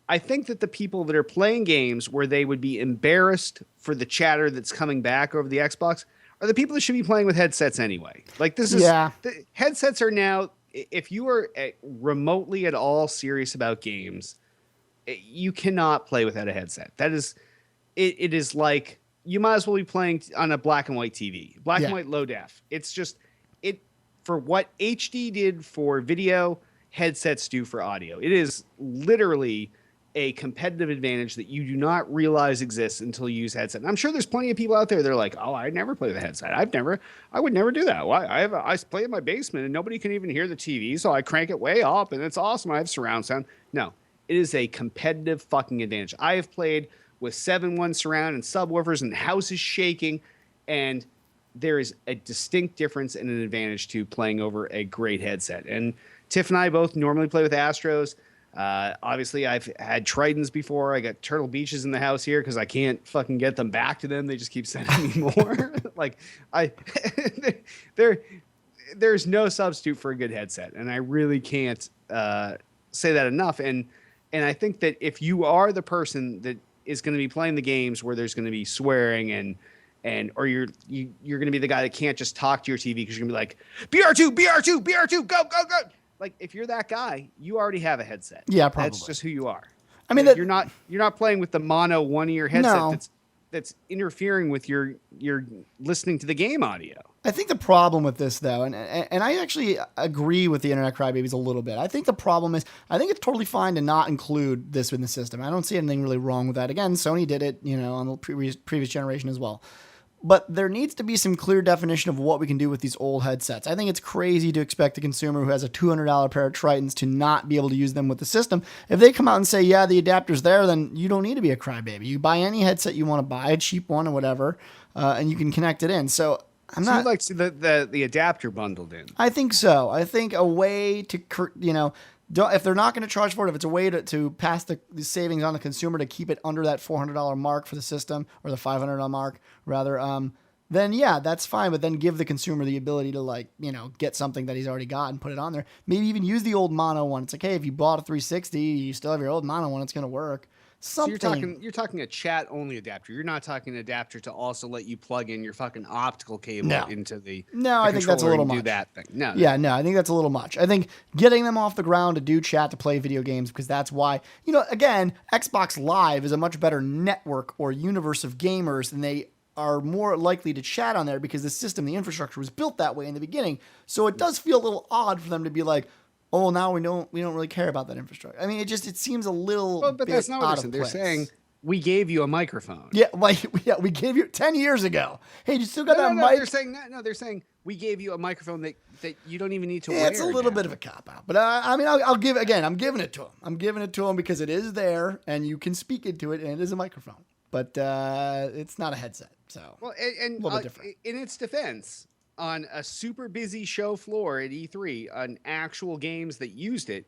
I think that the people that are playing games where they would be embarrassed for the chatter that's coming back over the Xbox are the people that should be playing with headsets anyway. Like this is the headsets are now, if you are remotely at all serious about games, you cannot play without a headset. That is, it is like, you might as well be playing on a black and white TV, black and white low def. It's just for what HD did for video, headsets do for audio. It is literally a competitive advantage that you do not realize exists until you use headset. And I'm sure there's plenty of people out there that are like, oh, I never play with a headset. I would never do that. Why? I play in my basement and nobody can even hear the TV. So I crank it way up and it's awesome. I have surround sound. No, it is a competitive fucking advantage. I have played with 7.1 surround and subwoofers and the house is shaking. And there is a distinct difference and an advantage to playing over a great headset. And Tiff and I both normally play with Astros. Obviously, I've had Tritons before. I got Turtle Beaches in the house here because I can't fucking get them back to them. They just keep sending me more. Like there's no substitute for a good headset, and I really can't say that enough. And I think that if you are the person that is going to be playing the games where there's going to be swearing or you're going to be the guy that can't just talk to your TV because you're going to be like BR2, go. Like if you're that guy, you already have a headset. Yeah, probably. That's just who you are. I mean, you're not playing with the mono one-ear headset that's interfering with your listening to the game audio. I think the problem with this, though, and I actually agree with the Internet Crybabies a little bit. I think the problem is, I think it's totally fine to not include this in the system. I don't see anything really wrong with that. Again, Sony did it, on the previous generation as well. But there needs to be some clear definition of what we can do with these old headsets. I think it's crazy to expect a consumer who has a $200 pair of Tritons to not be able to use them with the system. If they come out and say, yeah, the adapter's there, then you don't need to be a crybaby. You buy any headset you want to buy, a cheap one or whatever, and you can connect it in. So you'd like to see the adapter bundled in. I think so. I think a way to, if they're not going to charge for it, if it's a way to pass the savings on the consumer to keep it under that $400 mark for the system, or the $500 mark rather, then yeah, that's fine. But then give the consumer the ability to get something that he's already got and put it on there. Maybe even use the old mono one. It's like, hey, if you bought a 360, you still have your old mono one. It's going to work. Something. So you're talking a chat only adapter. You're not talking an adapter to also let you plug in your fucking optical cable into the I think that's a little much. Do that thing. No, I think that's a little much. I think getting them off the ground to do chat to play video games, because that's why, again, Xbox Live is a much better network or universe of gamers, and they are more likely to chat on there because the system, the infrastructure was built that way in the beginning. So it does feel a little odd for them to be like, oh, now we don't really care about that infrastructure. I mean, it seems a little but that's not what they're saying. We gave you a microphone. Yeah, we gave you 10 years ago. Hey, you still got that mic? They're saying we gave you a microphone that you don't even need to wear. Yeah, it's a little bit of a cop out, but I mean, I'm giving it to him. I'm giving it to him because it is there and you can speak into it and it is a microphone, but it's not a headset. So and a little bit different. In its defense, on a super busy show floor at E3, on actual games that used it,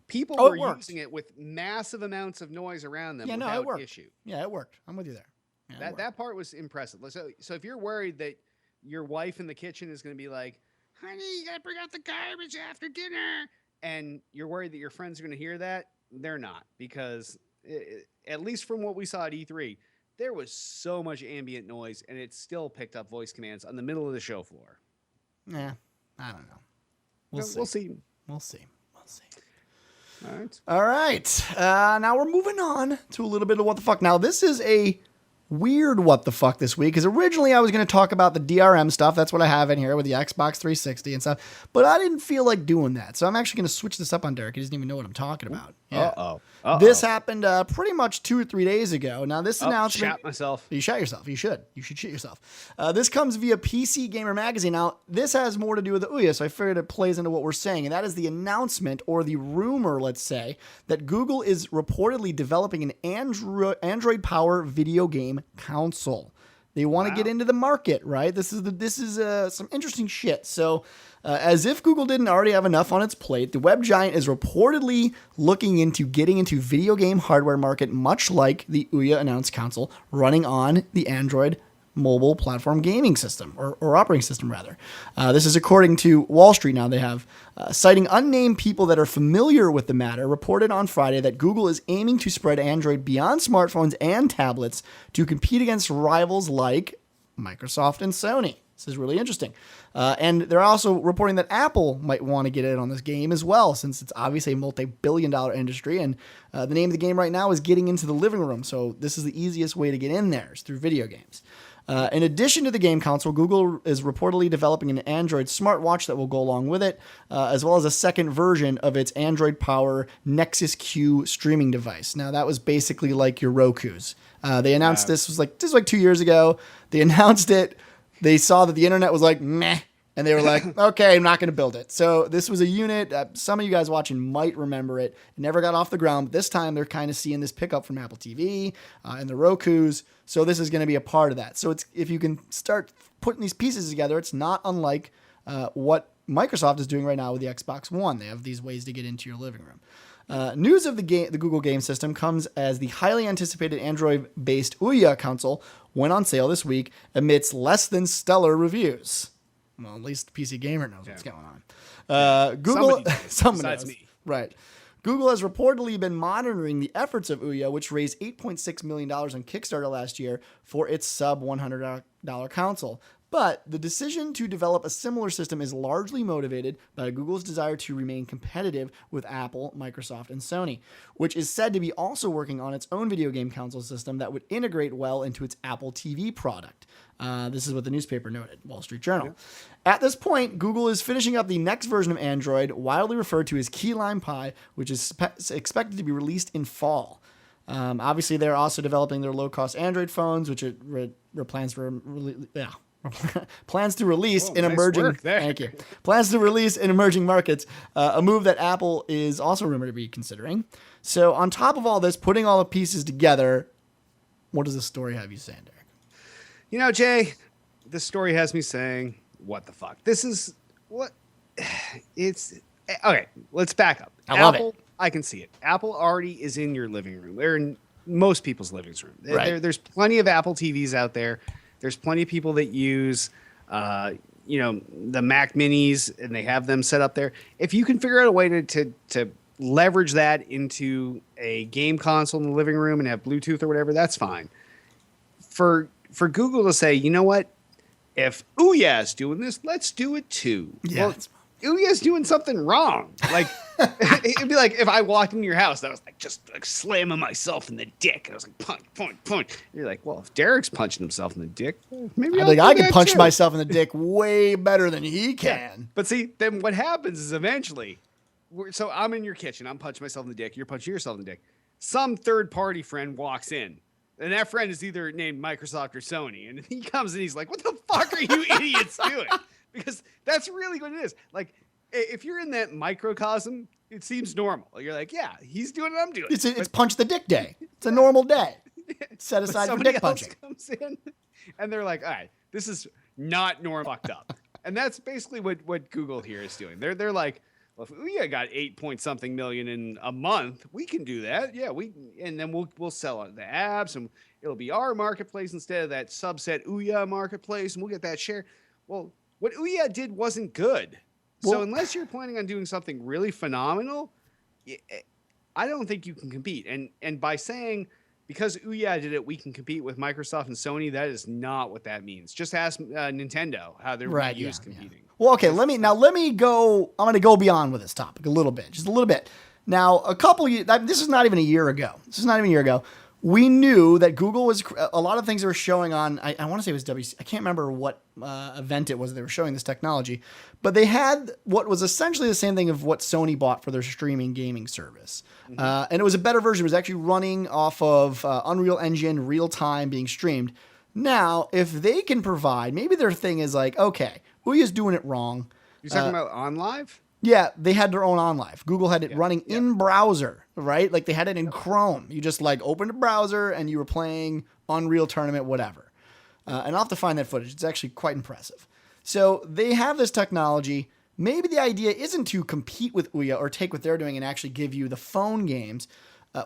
people were using it with massive amounts of noise around them without issue. Yeah, it worked. I'm with you there. Yeah, that part was impressive. So if you're worried that your wife in the kitchen is going to be like, honey, you got to bring out the garbage after dinner, and you're worried that your friends are going to hear that, they're not, because at least from what we saw at E3, there was so much ambient noise, and it still picked up voice commands on the middle of the show floor. Yeah, I don't know. We'll see. We'll see. All right. All right. Now we're moving on to a little bit of what the fuck. Now, this is a weird what the fuck this week, because originally I was going to talk about the DRM stuff. That's what I have in here with the Xbox 360 and stuff, but I didn't feel like doing that. So I'm actually going to switch this up on Derek. He doesn't even know what I'm talking about. Yeah. This happened pretty much 2 or 3 days ago. Now, this announcement... Shat myself. You shat yourself. You should. You should shit yourself. This comes via PC Gamer Magazine. Now, this has more to do with the Ouya, so I figured it plays into what we're saying, and that is the announcement, or the rumor, let's say, that Google is reportedly developing an Android Power video game console. They want to get into the market, right? This is some interesting shit. So, as if Google didn't already have enough on its plate, the web giant is reportedly looking into getting into video game hardware market, much like the Ouya announced console running on the Android mobile platform gaming system, or operating system, rather. This is according to Wall Street. Now, they have, citing unnamed people that are familiar with the matter, reported on Friday that Google is aiming to spread Android beyond smartphones and tablets to compete against rivals like Microsoft and Sony. This is really interesting. And they're also reporting that Apple might want to get in on this game as well, since it's obviously a multi-billion-dollar industry. And the name of the game right now is getting into the living room. So this is the easiest way to get in there, is through video games. In addition to the game console, Google is reportedly developing an Android smartwatch that will go along with it, as well as a second version of its Android Power Nexus Q streaming device. Now, that was basically like your Roku's. They announced this was like 2 years ago. They announced it. They saw that the internet was like, meh. And they were like, okay, I'm not going to build it. So this was a unit. Some of you guys watching might remember it. It never got off the ground. But this time they're kind of seeing this pickup from Apple TV and the Roku's. So this is going to be a part of that. So it's, if you can start putting these pieces together, it's not unlike what Microsoft is doing right now with the Xbox One. They have these ways to get into your living room. News of the Google game system comes as the highly anticipated Android-based Ouya console went on sale this week amidst less than stellar reviews. Well, at least PC Gamer knows what's going on. Google, someone knows. Me. Right. Google has reportedly been monitoring the efforts of Ouya, which raised $8.6 million on Kickstarter last year for its sub $100 console. But the decision to develop a similar system is largely motivated by Google's desire to remain competitive with Apple, Microsoft, and Sony, which is said to be also working on its own video game console system that would integrate well into its Apple TV product. This is what the newspaper noted, Wall Street Journal. Yeah. At this point, Google is finishing up the next version of Android, widely referred to as Key Lime Pie, which is expected to be released in fall. Obviously, they're also developing their low-cost Android phones, which plans to release in emerging. Thank you. Plans to release in emerging markets, a move that Apple is also rumored to be considering. So, on top of all this, putting all the pieces together, what does this story have you saying, Derek? You know, Jay, this story has me saying, "What the fuck?" This is what it's. Okay, let's back up. I love it. I can see it. Apple already is in your living room. They're in most people's living room. Right. There's plenty of Apple TVs out there. There's plenty of people that use, the Mac Minis, and they have them set up there. If you can figure out a way to leverage that into a game console in the living room and have Bluetooth or whatever, that's fine. For Google to say, you know what, if Ouya is doing this, let's do it too. Yeah. Well, Ouya's doing something wrong. Like, it'd be like if I walked into your house, I was like just like slamming myself in the dick. And I was like, punch, punch, punch. And you're like, well, if Derek's punching himself in the dick, maybe I can punch myself in the dick way better than he can. Yeah. But see, then what happens is eventually, so I'm in your kitchen, I'm punching myself in the dick, you're punching yourself in the dick. Some third party friend walks in. And that friend is either named Microsoft or Sony. And he comes in, he's like, what the fuck are you idiots doing? Because that's really what it is. Like, if you're in that microcosm, it seems normal. You're like, yeah, he's doing what I'm doing. It's punch the dick day. It's a normal day. Set aside for dick punching. Comes in, and they're like, all right, this is not normal fucked up. And that's basically what Google here is doing. They're like, well, if Ouya got 8-point-something million in a month, we can do that. Yeah, and then we'll sell the apps, and it'll be our marketplace instead of that subset Ouya marketplace, and we'll get that share. Well, what Ouya did wasn't good. So unless you're planning on doing something really phenomenal, I don't think you can compete. And by saying because Ouya did it, we can compete with Microsoft and Sony, that is not what that means. Just ask Nintendo how they're competing. Well, okay, let me go. I'm going to go beyond with this topic a little bit, just a little bit. Now, this is not even a year ago. We knew that Google was a lot of things they were showing on. I want to say it was WC. I can't remember what event it was they were showing this technology, but they had what was essentially the same thing of what Sony bought for their streaming gaming service, and it was a better version. It was actually running off of Unreal Engine, real time, being streamed. Now, if they can provide, maybe their thing is like, okay, Ouya's doing it wrong. You're talking about OnLive? Yeah, they had their own OnLive. Google had it running in browser, right? Like they had it in Chrome. You just like opened a browser and you were playing Unreal Tournament, whatever. And I'll have to find that footage. It's actually quite impressive. So they have this technology. Maybe the idea isn't to compete with Ouya or take what they're doing and actually give you the phone games.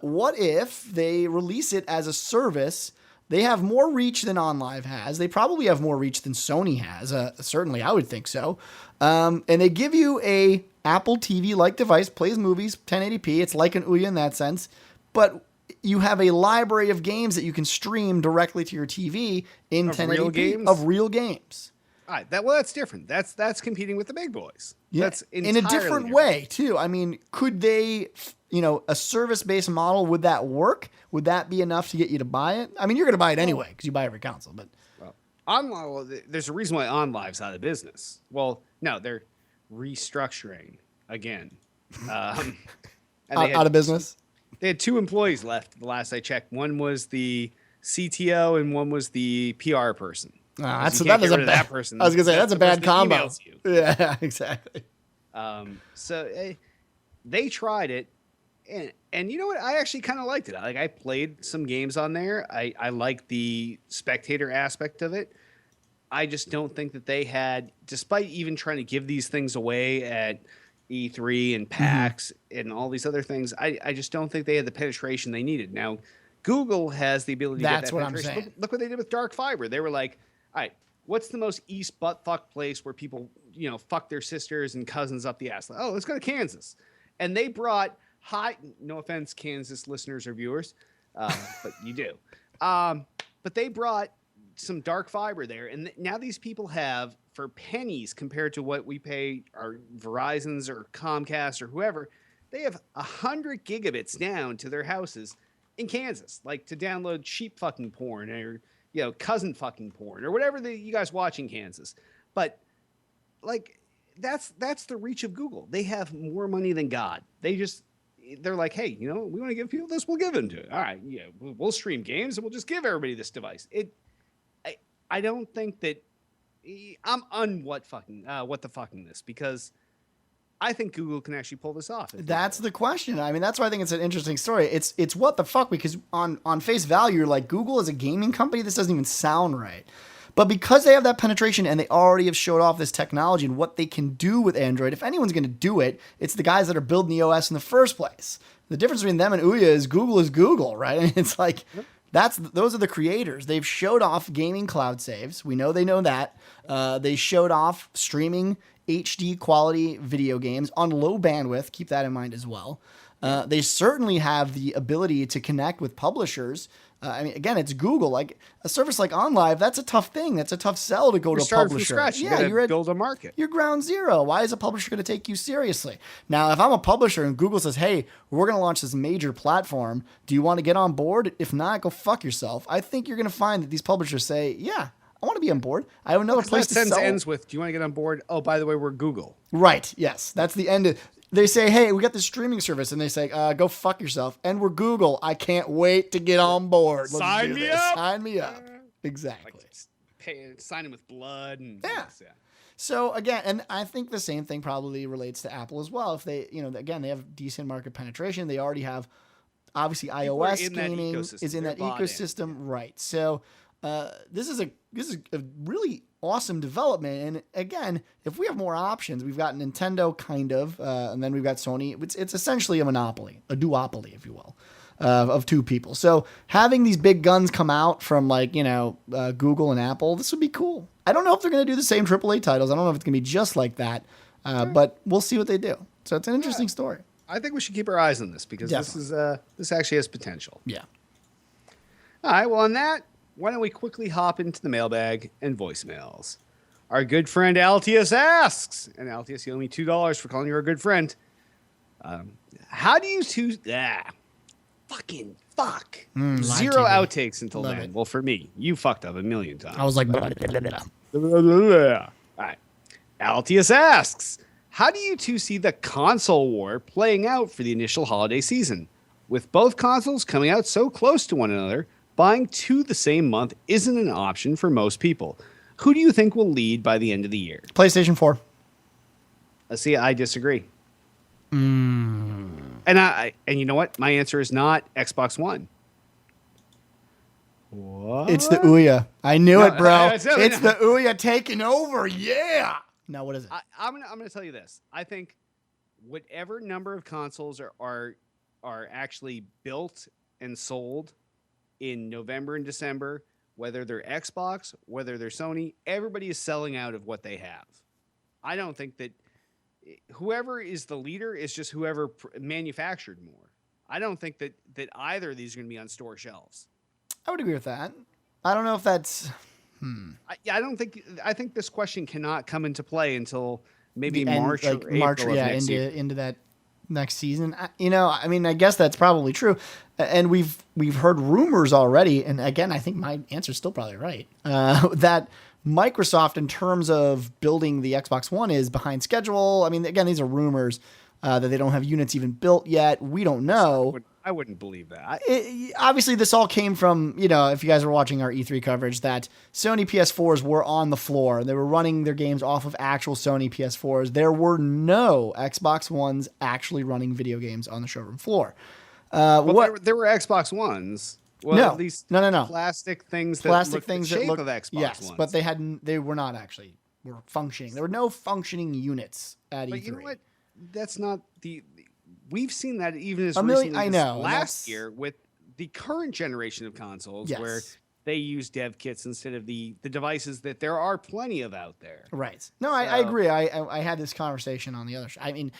What if they release it as a service? They have more reach than OnLive has. They probably have more reach than Sony has. Certainly, I would think so. And they give you a Apple TV-like device, plays movies, 1080p. It's like an Ouya in that sense. But you have a library of games that you can stream directly to your TV in 1080p of real games. All right, that's different. That's competing with the big boys. Yeah, that's in a different way too. I mean, could they, a service-based model, would that work? Would that be enough to get you to buy it? I mean, you're going to buy it anyway because you buy every console. But there's a reason why OnLive's out of business. Well, no, they're restructuring again. And out of business. They had 2 employees left the last I checked. One was the CTO and one was the PR person. That is a bad person. I was gonna say that's a bad combo. Yeah, exactly. So they tried it, and you know what? I actually kind of liked it. I played some games on there. I like the spectator aspect of it. I just don't think that they had, despite even trying to give these things away at E3 and PAX and all these other things, I just don't think they had the penetration they needed. Now, Google has the ability to get that penetration. I'm saying. Look what they did with Dark Fiber. They were like, all right, what's the most east butt fuck place where people, fuck their sisters and cousins up the ass? Oh, let's go to Kansas. And they brought no offense, Kansas listeners or viewers, but you do. But they brought some dark fiber there. And now these people have, for pennies compared to what we pay our Verizons or Comcast or whoever, they have 100 gigabits down to their houses in Kansas, like to download sheep fucking porn or cousin fucking porn or whatever you guys watch in Kansas. But like that's the reach of Google. They have more money than God. They're like, hey, we want to give people this, we'll give them to it. All right, yeah, we'll stream games and we'll just give everybody this device. I don't think that I'm what the fucking this, because I think Google can actually pull this off. That's the question. I mean, that's why I think it's an interesting story. It's what the fuck, because on face value, you're like, Google is a gaming company. This doesn't even sound right. But because they have that penetration and they already have showed off this technology and what they can do with Android, if anyone's going to do it, it's the guys that are building the OS in the first place. The difference between them and Ouya is Google, right? And it's like, those are the creators. They've showed off gaming cloud saves. We know they know that. They showed off streaming HD quality video games on low bandwidth. Keep that in mind as well. They certainly have the ability to connect with publishers. I mean, again, it's Google. Like a service like OnLive, that's a tough thing. That's a tough sell to go to a publisher. From scratch. You're build a market. You're ground zero. Why is a publisher going to take you seriously? Now, if I'm a publisher and Google says, hey, we're going to launch this major platform, do you want to get on board? If not, go fuck yourself. I think you're going to find that these publishers say, yeah, I want to be on board. I have another place to sell. Ends with, do you want to get on board? Oh, by the way, we're Google. Right. Yes. That's the end. They say, hey, we got this streaming service. And they say, go fuck yourself. And we're Google. I can't wait to get on board. Sign me up. Sign me up. Exactly. Sign him with blood. And yeah. So again, and I think the same thing probably relates to Apple as well. If they, again, they have decent market penetration. They already have, obviously, iOS gaming is in that ecosystem. Right. So this is a really awesome development. And again, if we have more options, we've got Nintendo kind of, and then we've got Sony. It's essentially a monopoly, a duopoly, if you will, of two people. So having these big guns come out from Google and Apple, this would be cool. I don't know if they're going to do the same AAA titles. I don't know if it's going to be just like that, but we'll see what they do. So it's an interesting story. I think we should keep our eyes on this because this actually has potential. Yeah. All right. Well, on that, why don't we quickly hop into the mailbag and voicemails? Our good friend Altius asks, and Altius, you owe me $2 for calling you a good friend. How do you two? Fucking fuck. Live Zero TV. outtakes until Love then. it. Well, for me, you fucked up a million times. I was like, All right. Altius asks, how do you two see the console war playing out for the initial holiday season? With both consoles coming out so close to one another, buying two the same month isn't an option for most people. Who do you think will lead by the end of the year? PlayStation 4. See, I disagree. And you know what? My answer is not Xbox One. What? It's the Ouya. I knew it, bro. It's The Ouya taking over. Yeah. Now what is it? I'm gonna tell you this. I think whatever number of consoles are actually built and sold in November and December, whether they're Xbox, whether they're Sony, everybody is selling out of what they have. I don't think that whoever is the leader is just whoever manufactured more. I don't think that either of these are going to be on store shelves. I would agree with that. I don't know if that's. I think this question cannot come into play until maybe the end, March like or April March, of yeah, next year. into that next season. I mean, I guess that's probably true, and we've heard rumors already. And again, I think my answer is still probably right. That Microsoft, in terms of building the Xbox One, is behind schedule. I mean, again, these are rumors that they don't have units even built yet. We don't know. I wouldn't believe that. Obviously, this all came from, if you guys were watching our E3 coverage, that Sony PS4s were on the floor. They were running their games off of actual Sony PS4s. There were no Xbox Ones actually running video games on the showroom floor. There were Xbox Ones. Well, No. at least No. Plastic things that Plastic looked things the that shape look of Xbox yes, Ones. but they were not actually were functioning. There were no functioning units at But E3. you know what? That's not the. We've seen that even as A million- recently I as know, and last that's- year with the current generation of consoles, Yes. where they use dev kits instead of the devices that there are plenty of out there. Right. No, I So- agree. I had this conversation on the other. I mean,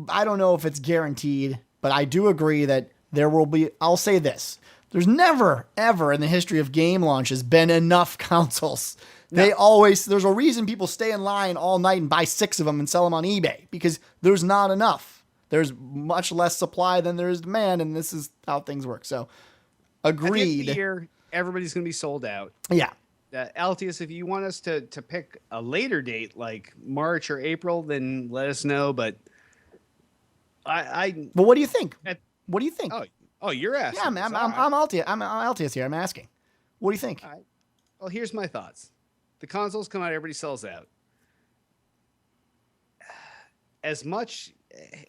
I don't know if it's guaranteed, but I do agree that there will be. I'll say this: there's never, ever in the history of game launches been enough consoles. They always. There's a reason people stay in line all night and buy 6 of them and sell them on eBay because there's not enough. There's much less supply than there is demand, and this is how things work. So, At the end of agreed. the year, everybody's going to be sold out. Yeah. Altius, if you want us to pick a later date like March or April, then let us know. But But what do you think? What do you think? Oh, you're asking. Yeah, I'm Altius. I'm Altius here. I'm asking. What do you think? All right. Well, here's my thoughts. The consoles come out, everybody sells out. As much,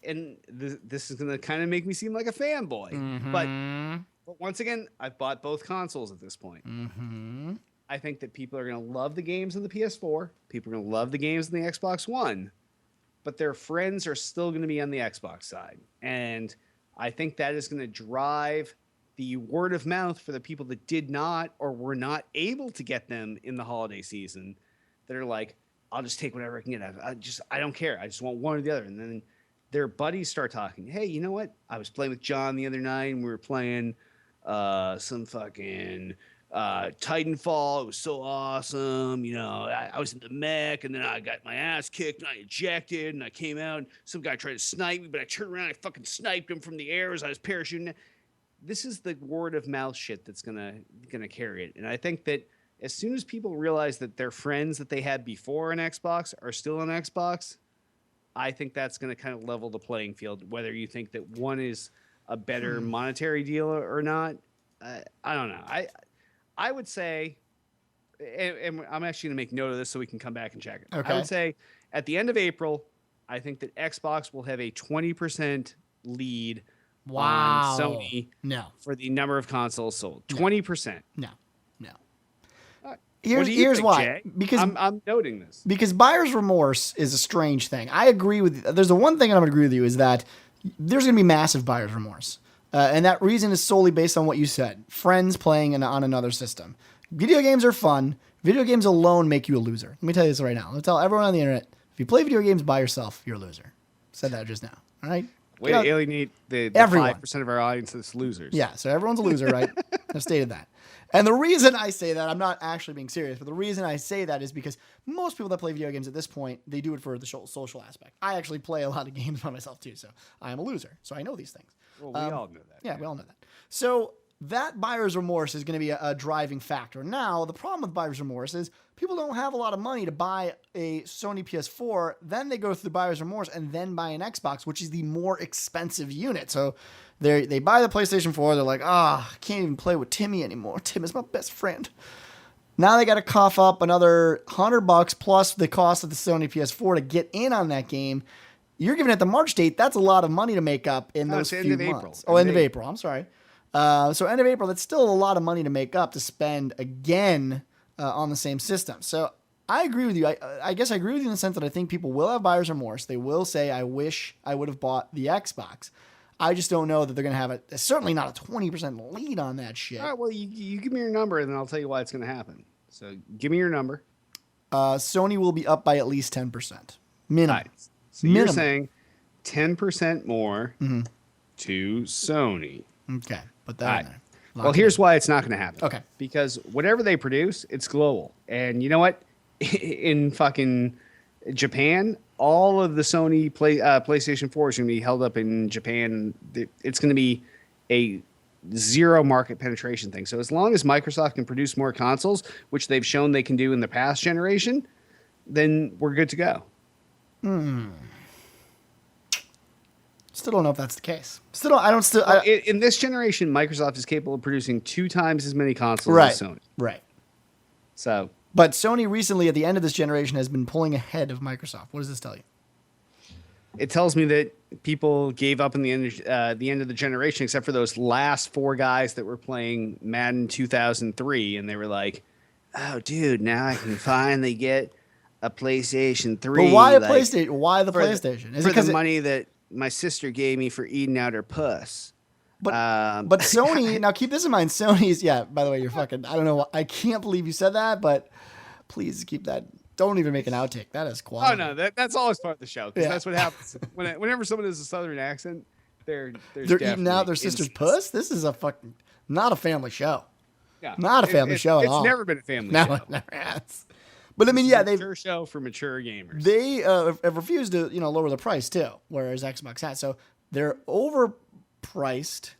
and this is going to kind of make me seem like a fanboy, but once again, I've bought both consoles at this point. I think that people are going to love the games on the PS4. People are going to love the games on the Xbox One, but their friends are still going to be on the Xbox side. And I think that is going to drive the word of mouth for the people that did not or were not able to get them in the holiday season that are like, I'll just take whatever I can get. I don't care. I just want one or the other. And then their buddies start talking. Hey, you know what? I was playing with John the other night and we were playing some fucking Titanfall. It was so awesome. I was in the mech and then I got my ass kicked and I ejected and I came out and some guy tried to snipe me, but I turned around and I fucking sniped him from the air as I was parachuting. This is the word of mouth shit that's gonna carry it. And I think that as soon as people realize that their friends that they had before an Xbox are still on Xbox, I think that's going to kind of level the playing field. Whether you think that one is a better monetary deal or not, I don't know. I would say, and I'm actually going to make note of this so we can come back and check it. Okay. I would say at the end of April, I think that Xbox will have a 20% lead on Sony for the number of consoles sold. 20%. No. What do you Here's think, why. Jay? Because I'm noting this. Because buyer's remorse is a strange thing. I agree with. There's the one thing I'm going to agree with you is that there's going to be massive buyer's remorse, and that reason is solely based on what you said. Friends playing on another system. Video games are fun. Video games alone make you a loser. Let me tell you this right now. Let me tell everyone on the internet: if you play video games by yourself, you're a loser. Said that just now. All right. Way to alienate the everyone. 5% of our audience that's losers. Yeah, so everyone's a loser, right? I've stated that. And the reason I say that, I'm not actually being serious, but the reason I say that is because most people that play video games at this point, they do it for the social aspect. I actually play a lot of games by myself too, so I am a loser. So I know these things. Well, we all know that. Yeah, we all know that. So that buyer's remorse is going to be a driving factor. Now, the problem with buyer's remorse is people don't have a lot of money to buy a Sony PS4. Then they go through the buyer's remorse and then buy an Xbox, which is the more expensive unit. So they buy the PlayStation 4. They're like, I can't even play with Timmy anymore. Tim is my best friend. Now they got to cough up another $100 plus the cost of the Sony PS4 to get in on that game. You're giving it the March date. That's a lot of money to make up in those few months. End of April. I'm sorry. So end of April, that's still a lot of money to make up to spend again on the same system. So I agree with you. I guess I agree with you in the sense that I think people will have buyer's remorse. They will say, I wish I would have bought the Xbox. I just don't know that they're going to have certainly not a 20% lead on that shit. All right, well, you give me your number, and then I'll tell you why it's going to happen. So give me your number. Sony will be up by at least 10%. Minimum. Right. So you're saying 10% more to Sony. Okay. Put that in there. Well, here's why it's not going to happen. Okay. Because whatever they produce, it's global. And you know what? In fucking Japan, all of the Sony PlayStation 4 is going to be held up in Japan. It's going to be a zero market penetration thing. So as long as Microsoft can produce more consoles, which they've shown they can do in the past generation, then we're good to go. Still don't know if that's the case. In this generation, Microsoft is capable of producing 2 times as many consoles as Sony. Right. So, but Sony recently, at the end of this generation, has been pulling ahead of Microsoft. What does this tell you? It tells me that people gave up in the end of the generation, except for those last 4 guys that were playing Madden 2003, and they were like, "Oh, dude, now I can finally get a PlayStation 3." But why a PlayStation? Why the PlayStation? Is it because the money that my sister gave me for eating out her puss? But Sony, now keep this in mind. Sony's, by the way, you're fucking, I don't know. I can't believe you said that, but please keep that. Don't even make an outtake. That is quality. Oh, no, that's always part of the show. Because that's what happens. Whenever someone has a Southern accent, they're eating out their sister's puss? This is not a family show. Yeah. Not a family show at all. It's never been a family show. It never has. But I mean, they've a mature show for mature gamers. They have refused to, lower the price too, whereas Xbox has. So they're overpriced,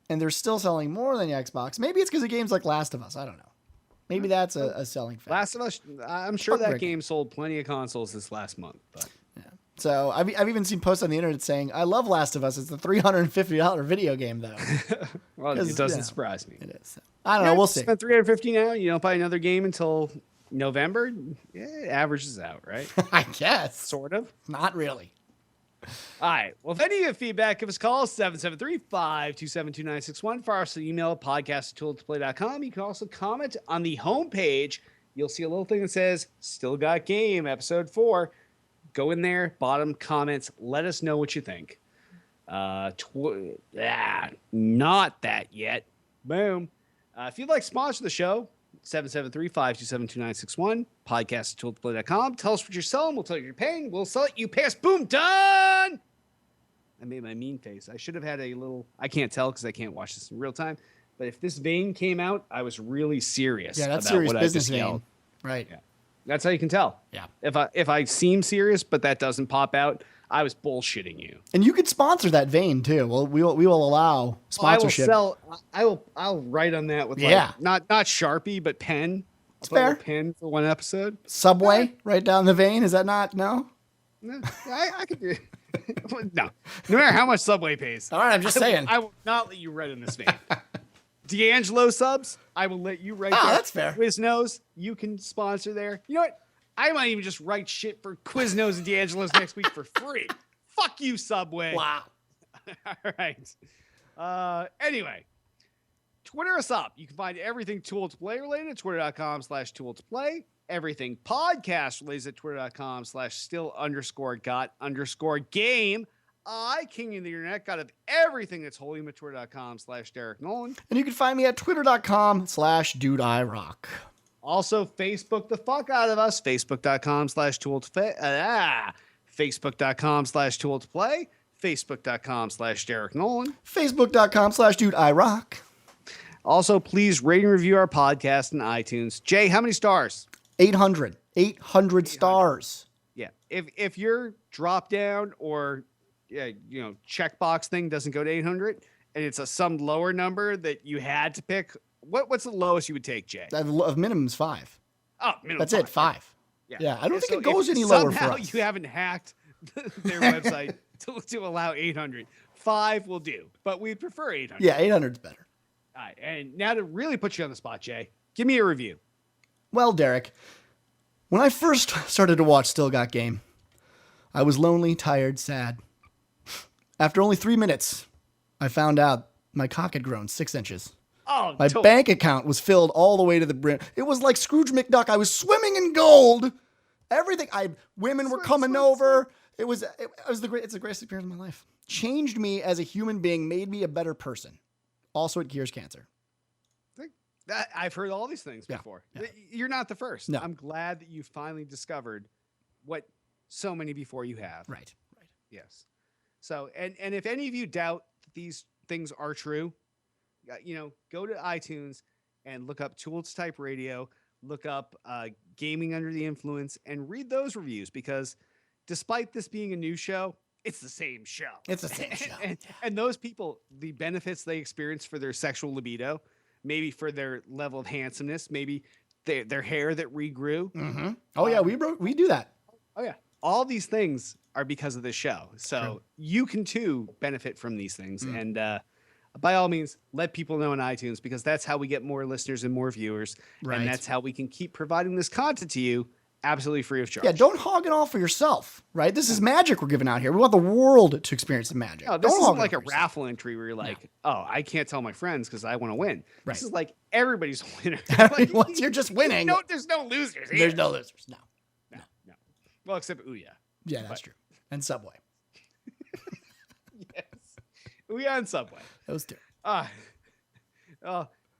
and they're still selling more than the Xbox. Maybe it's because of games like Last of Us. I don't know. Maybe that's a selling factor. Last of Us, I'm sure that game sold plenty of consoles this last month. But yeah. So I've even seen posts on the internet saying, "I love Last of Us. It's the $350 video game, though." Well, it doesn't surprise me. It is. I don't know. We'll see. Spend $350 now. You don't buy another game until November. Yeah, it averages out, right? I guess. Sort of. Not really. All right. Well, if any of you have feedback, give us a call, 773-527-2961. Fire us an email at podcast@tooltoplay.com. You can also comment on the homepage. You'll see a little thing that says, Still Got Game, Episode 4. Go in there, bottom comments. Let us know what you think. Not that yet. Boom. If you'd like to sponsor the show, 773-527-2961, podcast@tooltoplay.com. Tell us what you're selling. We'll tell you what you're paying. We'll sell it. You pay us. Boom. Done. I made my mean face. I should have had a little, I can't tell because I can't watch this in real time. But if this vein came out, I was really serious. Yeah, that's about serious what business I just vein. yelled. Right. Yeah. That's how you can tell. Yeah. If I seem serious, but that doesn't pop out, I was bullshitting you. And you could sponsor that vein too. Well, we will allow sponsorship. I'll write on that with not Sharpie, but pen. It's fair. A pen for one episode. Subway, right down the vein. Is that not no? No, I could do it. No matter how much Subway pays. All right, I'm just saying. I will not let you write in this vein. D'Angelo subs, I will let you write. That's fair. Quiznos, you can sponsor there. You know what? I might even just write shit for Quiznos and D'Angelo's next week for free. Fuck you, Subway. Wow. All right. Anyway, Twitter us up. You can find everything Tool to Play related at twitter.com/Tool to Play. Everything podcast related at twitter.com/still_got_game. King of the internet, got of everything that's holy at twitter.com/Derek Nolan. And you can find me at twitter.com/DudeIRock. Also, Facebook the fuck out of us. Facebook.com/Tool to Play. Facebook.com/Tool to Play. Facebook.com/Derek Nolan. Facebook.com/DudeIRock. Also, please rate and review our podcast in iTunes. Jay, how many stars? 800. 800 stars. Yeah. If your drop down or checkbox thing doesn't go to 800 and it's some lower number that you had to pick, what's the lowest you would take, Jay? Of minimum's 5. Oh, minimum. That's it, 5. Yeah, I don't think it goes any lower for us. You haven't hacked their website to allow 800. 5 will do, but we prefer 800. Yeah, 800's better. All right, and now to really put you on the spot, Jay, give me a review. Well, Derek, when I first started to watch Still Got Game, I was lonely, tired, sad. After only 3 minutes, I found out my cock had grown 6 inches. Oh, my bank account was filled all the way to the brim. It was like Scrooge McDuck. I was swimming in gold. Everything. Women were coming over. It was the greatest experience of my life. Changed me as a human being, made me a better person. Also, it cures cancer. I've heard all these things before. Yeah. You're not the first. No. I'm glad that you finally discovered what so many before you have. Right. Yes. So, and if any of you doubt that these things are true, go to iTunes and look up Tools Type Radio, look up Gaming Under the Influence, and read those reviews, because despite this being a new show, it's the same show. It's the same show. and those people, the benefits they experience for their sexual libido, maybe for their level of handsomeness, maybe their hair that regrew. Mm-hmm. Oh, yeah, we do that. Oh, yeah. All these things are because of this show. So True. You can, too, benefit from these things. And by all means, let people know on iTunes, because that's how we get more listeners and more viewers. Right. And that's how we can keep providing this content to you absolutely free of charge. Yeah, don't hog it all for yourself, right? This is magic we're giving out here. We want the world to experience the magic. No, this isn't like a raffle entry where you're like, oh, I can't tell my friends because I want to win. Right. This is like everybody's a winner. Once you're just winning. There's no losers here. There's no losers. No. Well, except Ouya. Yeah, that's true. And Subway. Yes. Ouya and Subway. Those two.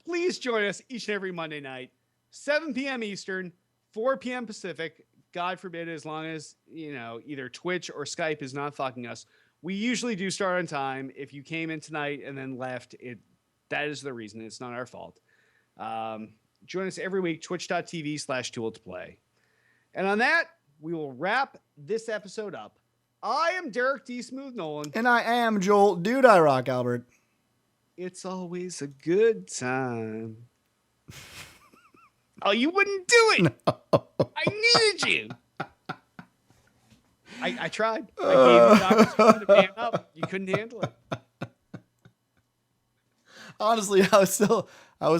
Please join us each and every Monday night, 7 p.m. Eastern, 4 p.m. Pacific. God forbid, as long as, either Twitch or Skype is not fucking us. We usually do start on time. If you came in tonight and then left, that is the reason. It's not our fault. Join us every week, twitch.tv/tooltoplay. And on that, we will wrap this episode up. I am Derek D. Smooth Nolan. And I am Joel Dude I Rock Albert. It's always a good time. Oh, you wouldn't do it. No. I needed you. I tried. I gave you the opportunity to man up. You couldn't handle it. Honestly, I was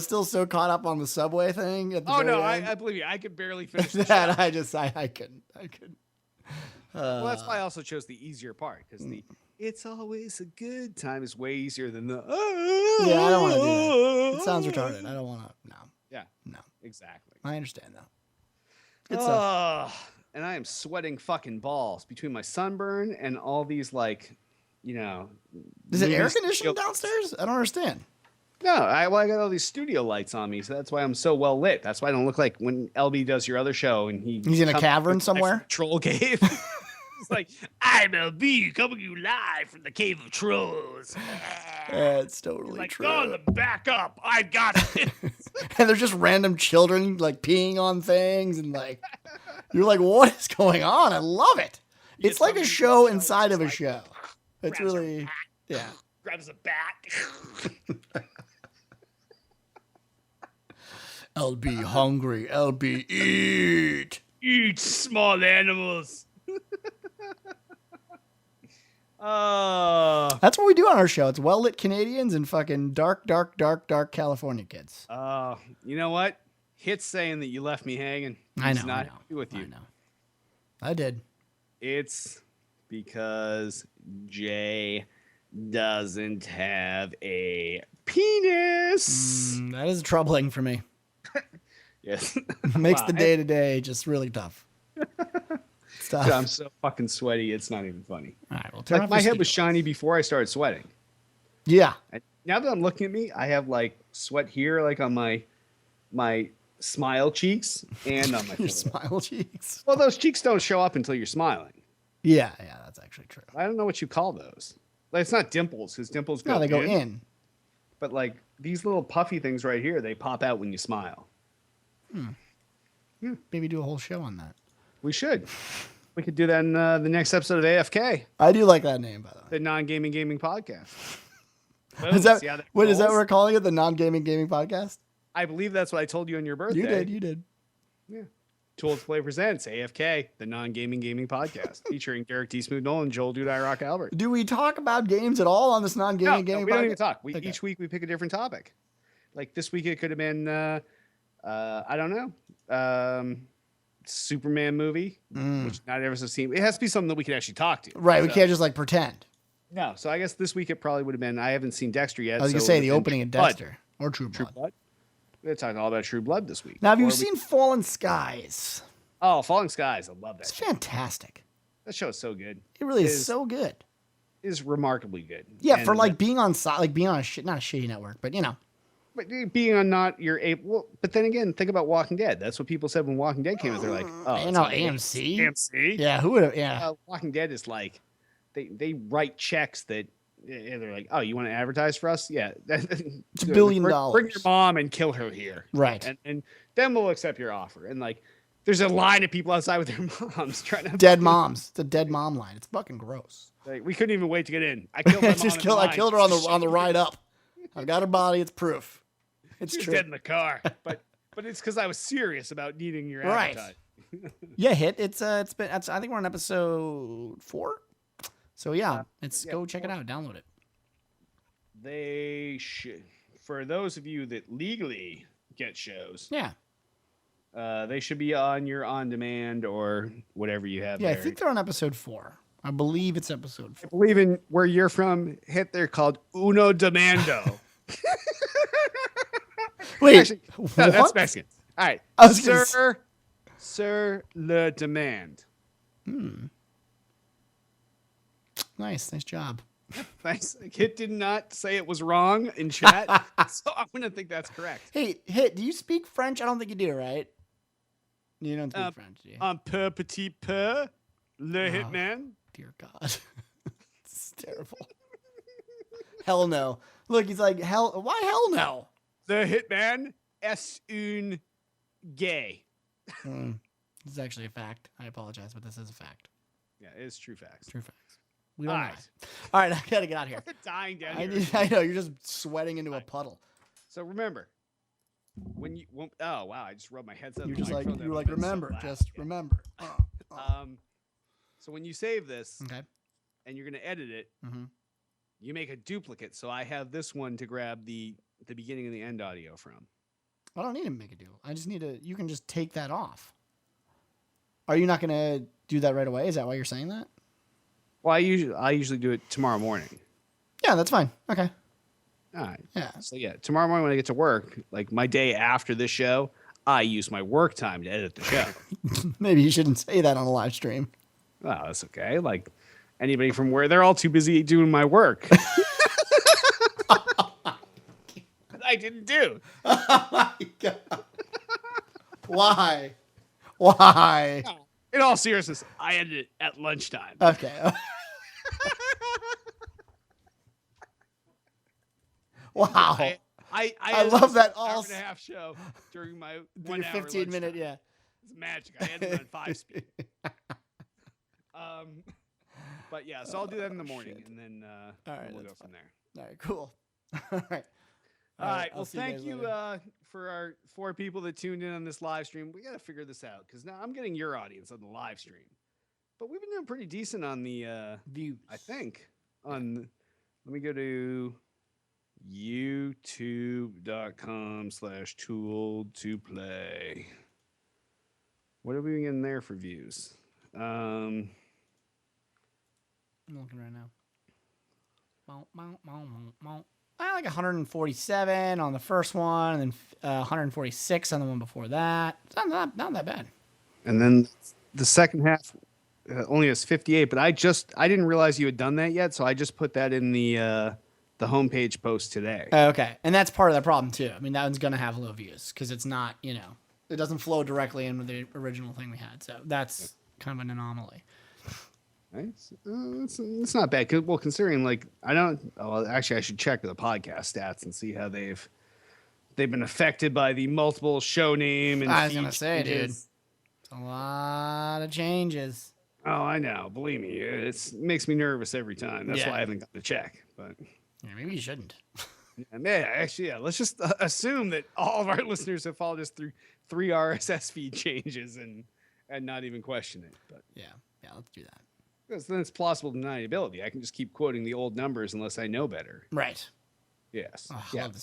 still so caught up on the Subway thing at the very end. I believe you. I could barely finish that. I couldn't. Well, that's why I also chose the easier part, because the "it's always a good time" is way easier than the Yeah, I don't want to do that. It sounds retarded. I don't want to. No. Yeah. No. Exactly. I understand though. Good and I am sweating fucking balls between my sunburn and all these Is it air conditioned downstairs? I don't understand. No, I got all these studio lights on me, so that's why I'm so well lit. That's why I don't look like when LB does your other show and he's in a cavern somewhere. Troll cave. It's like, I'm LB coming to you live from the cave of trolls. It's totally true. Oh, back up. I got it. And there's just random children like peeing on things, and like you're like, what is going on? I love it. It's like a show inside of a show. It's really grabs a bat. LB hungry. LB eat. Eat small animals. That's what we do on our show. It's well-lit Canadians and fucking dark California kids. You know what? Hit's saying that you left me hanging. I know. Happy with you. I know. I did. It's because Jay doesn't have a penis. That is troubling for me. Yes. Makes the day-to-day just really tough. Dude, I'm so fucking sweaty. It's not even funny. All right, well, turn off my head was shiny before I started sweating. Yeah. Now that I'm looking at me, I have like sweat here, like on my smile cheeks and on my your smile cheeks. Well, those cheeks don't show up until you're smiling. Yeah, that's actually true. I don't know what you call those. Like, it's not dimples, because dimples go in. Go in. But like these little puffy things right here, they pop out when you smile. Maybe do a whole show on that. We should. We could do that in the next episode of AFK, I do like that name, by the way. the non-gaming gaming podcast. Is that, See how wait, is that what rolls? we're calling it? The non-gaming gaming podcast? I believe that's what I told you on your birthday. You did. Yeah. Tools Play presents AFK, the non-gaming gaming podcast, featuring Derek D. Smooth Nolan and Joel Dude I Rock Albert. Do we talk about games at all on this non-gaming gaming we podcast? don't even talk. Okay. Each week we pick a different topic. Like this week it could have been, I don't know, Superman movie, which not everyone's have seen. It has to be something that we can actually talk to. Right, we So- can't just like pretend. No, so I guess this week it probably would have been. I haven't seen Dexter yet. I was so gonna it say would the have been opening of True Blood. Dexter or True True Blood. Blood. We're talking all about True Blood this week. Now, have you Or we- seen Fallen Skies? Oh, Falling Skies! I love that. It's Show. fantastic. That show is so good. It really It is so good. Is remarkably good. Yeah, for And, like being on like being on not a shitty network, but you know. but being on not your able. Well, but then again, think about Walking Dead. That's what people said when Walking Dead came out. They're like, oh, You it's know, on AMC. AMC. Yeah, who would have? Yeah, Walking Dead is like, they write checks that. And they're like, oh, you want to advertise for us? Yeah, it's $1 billion. Bring your mom and kill her here. right. And then we'll accept your offer. And like, there's a line of people outside with their moms trying to Dead moms. It's a dead mom line. It's fucking gross. Like, we couldn't even wait to get in. I killed my mom. Just in killed. I line. killed her on the ride up. I've got her body. It's proof. It's She was true. dead in the car. But it's because I was serious about needing your Right. appetite. Yeah, hit. It's been. I think we're on episode 4. So yeah, go check it out. Download it. They should. For those of you that legally get shows, Yeah. they should be on your on-demand or whatever you have. Yeah, I there. think they're on episode 4. I believe it's episode 4. I believe in where you're from. Hit there called Uno Demando. Wait, Actually, no, that's what? Mexican. All right, I was gonna Sir Le Demand. Nice job. Thanks. Kit did not say it was wrong in chat, so I'm gonna think that's correct. Hey, Hit, do you speak French? I don't think you do, right? You don't speak French, do you? Un peu petit peu, le hitman. Dear God. It's terrible. Hell no. Look, he's like, why hell no? The hitman est un gay. This is actually a fact. I apologize, but this is a fact. Yeah, it is true facts. True facts. We don't All know. right. All right, I gotta get out of here. Dying down here. I know, you're just sweating into a puddle. So remember, oh wow, I just rubbed my headset. You're on the just like, microphone. you're That like, would've been so remember, loud. just Yeah. remember. So when you save this Okay. and you're gonna edit it, Mm-hmm. you make a duplicate. So I have this one to grab the beginning and the end audio from. I don't need to make a deal. I just need to. You can just take that off. Are you not gonna do that right away? Is that why you're saying that? Well, I usually do it tomorrow morning. Yeah, that's fine. Okay. All right. Yeah. So yeah, tomorrow morning when I get to work, like my day after this show, I use my work time to edit the show. Maybe you shouldn't say that on a live stream. Oh, that's okay. Like anybody from where they're all too busy doing my work. I didn't do. Oh my God. Why? Why? In all seriousness, I edited it at lunchtime. Okay. Wow. I love that hour all and a half show during my Do 1 your hour 15 minute, lunchtime. yeah. It's magic. I edited on 5 speed. But yeah, so I'll do that in the morning, shit. and then All right, we'll go that's from there. All right, cool. All right. All right. I'll Well, see thank guys you later. for our 4 people that tuned in on this live stream. We got to figure this out because now I'm getting your audience on the live stream, but we've been doing pretty decent on the Views. I think on. Let me go to youtube.com/tool to play. What are we getting there for views? I'm looking right now. Like 147 on the first one, and then 146 on the one before that. It's not that bad. And then the second half only has 58, but I didn't realize you had done that yet, so I just put that in the homepage post today. Okay, and that's part of the problem too. I mean, that one's gonna have low views because it's not, it doesn't flow directly into the original thing we had. So that's kind of an anomaly. Right? It's not bad. Well, considering like I don't. Oh, well, actually, I should check the podcast stats and see how they've been affected by the multiple show name and I was feed gonna say, dude, changes. it's a lot of changes. Oh, I know. Believe me, it makes me nervous every time. That's Yeah. why I haven't got to check. But Yeah, maybe you shouldn't. yeah, actually, yeah. Let's just assume that all of our listeners have followed us through 3 RSS feed changes and not even question it. But Yeah, let's do that. because then it's plausible deniability. I can just keep quoting the old numbers unless I know better. Right. Yes. Oh, I Yeah. love this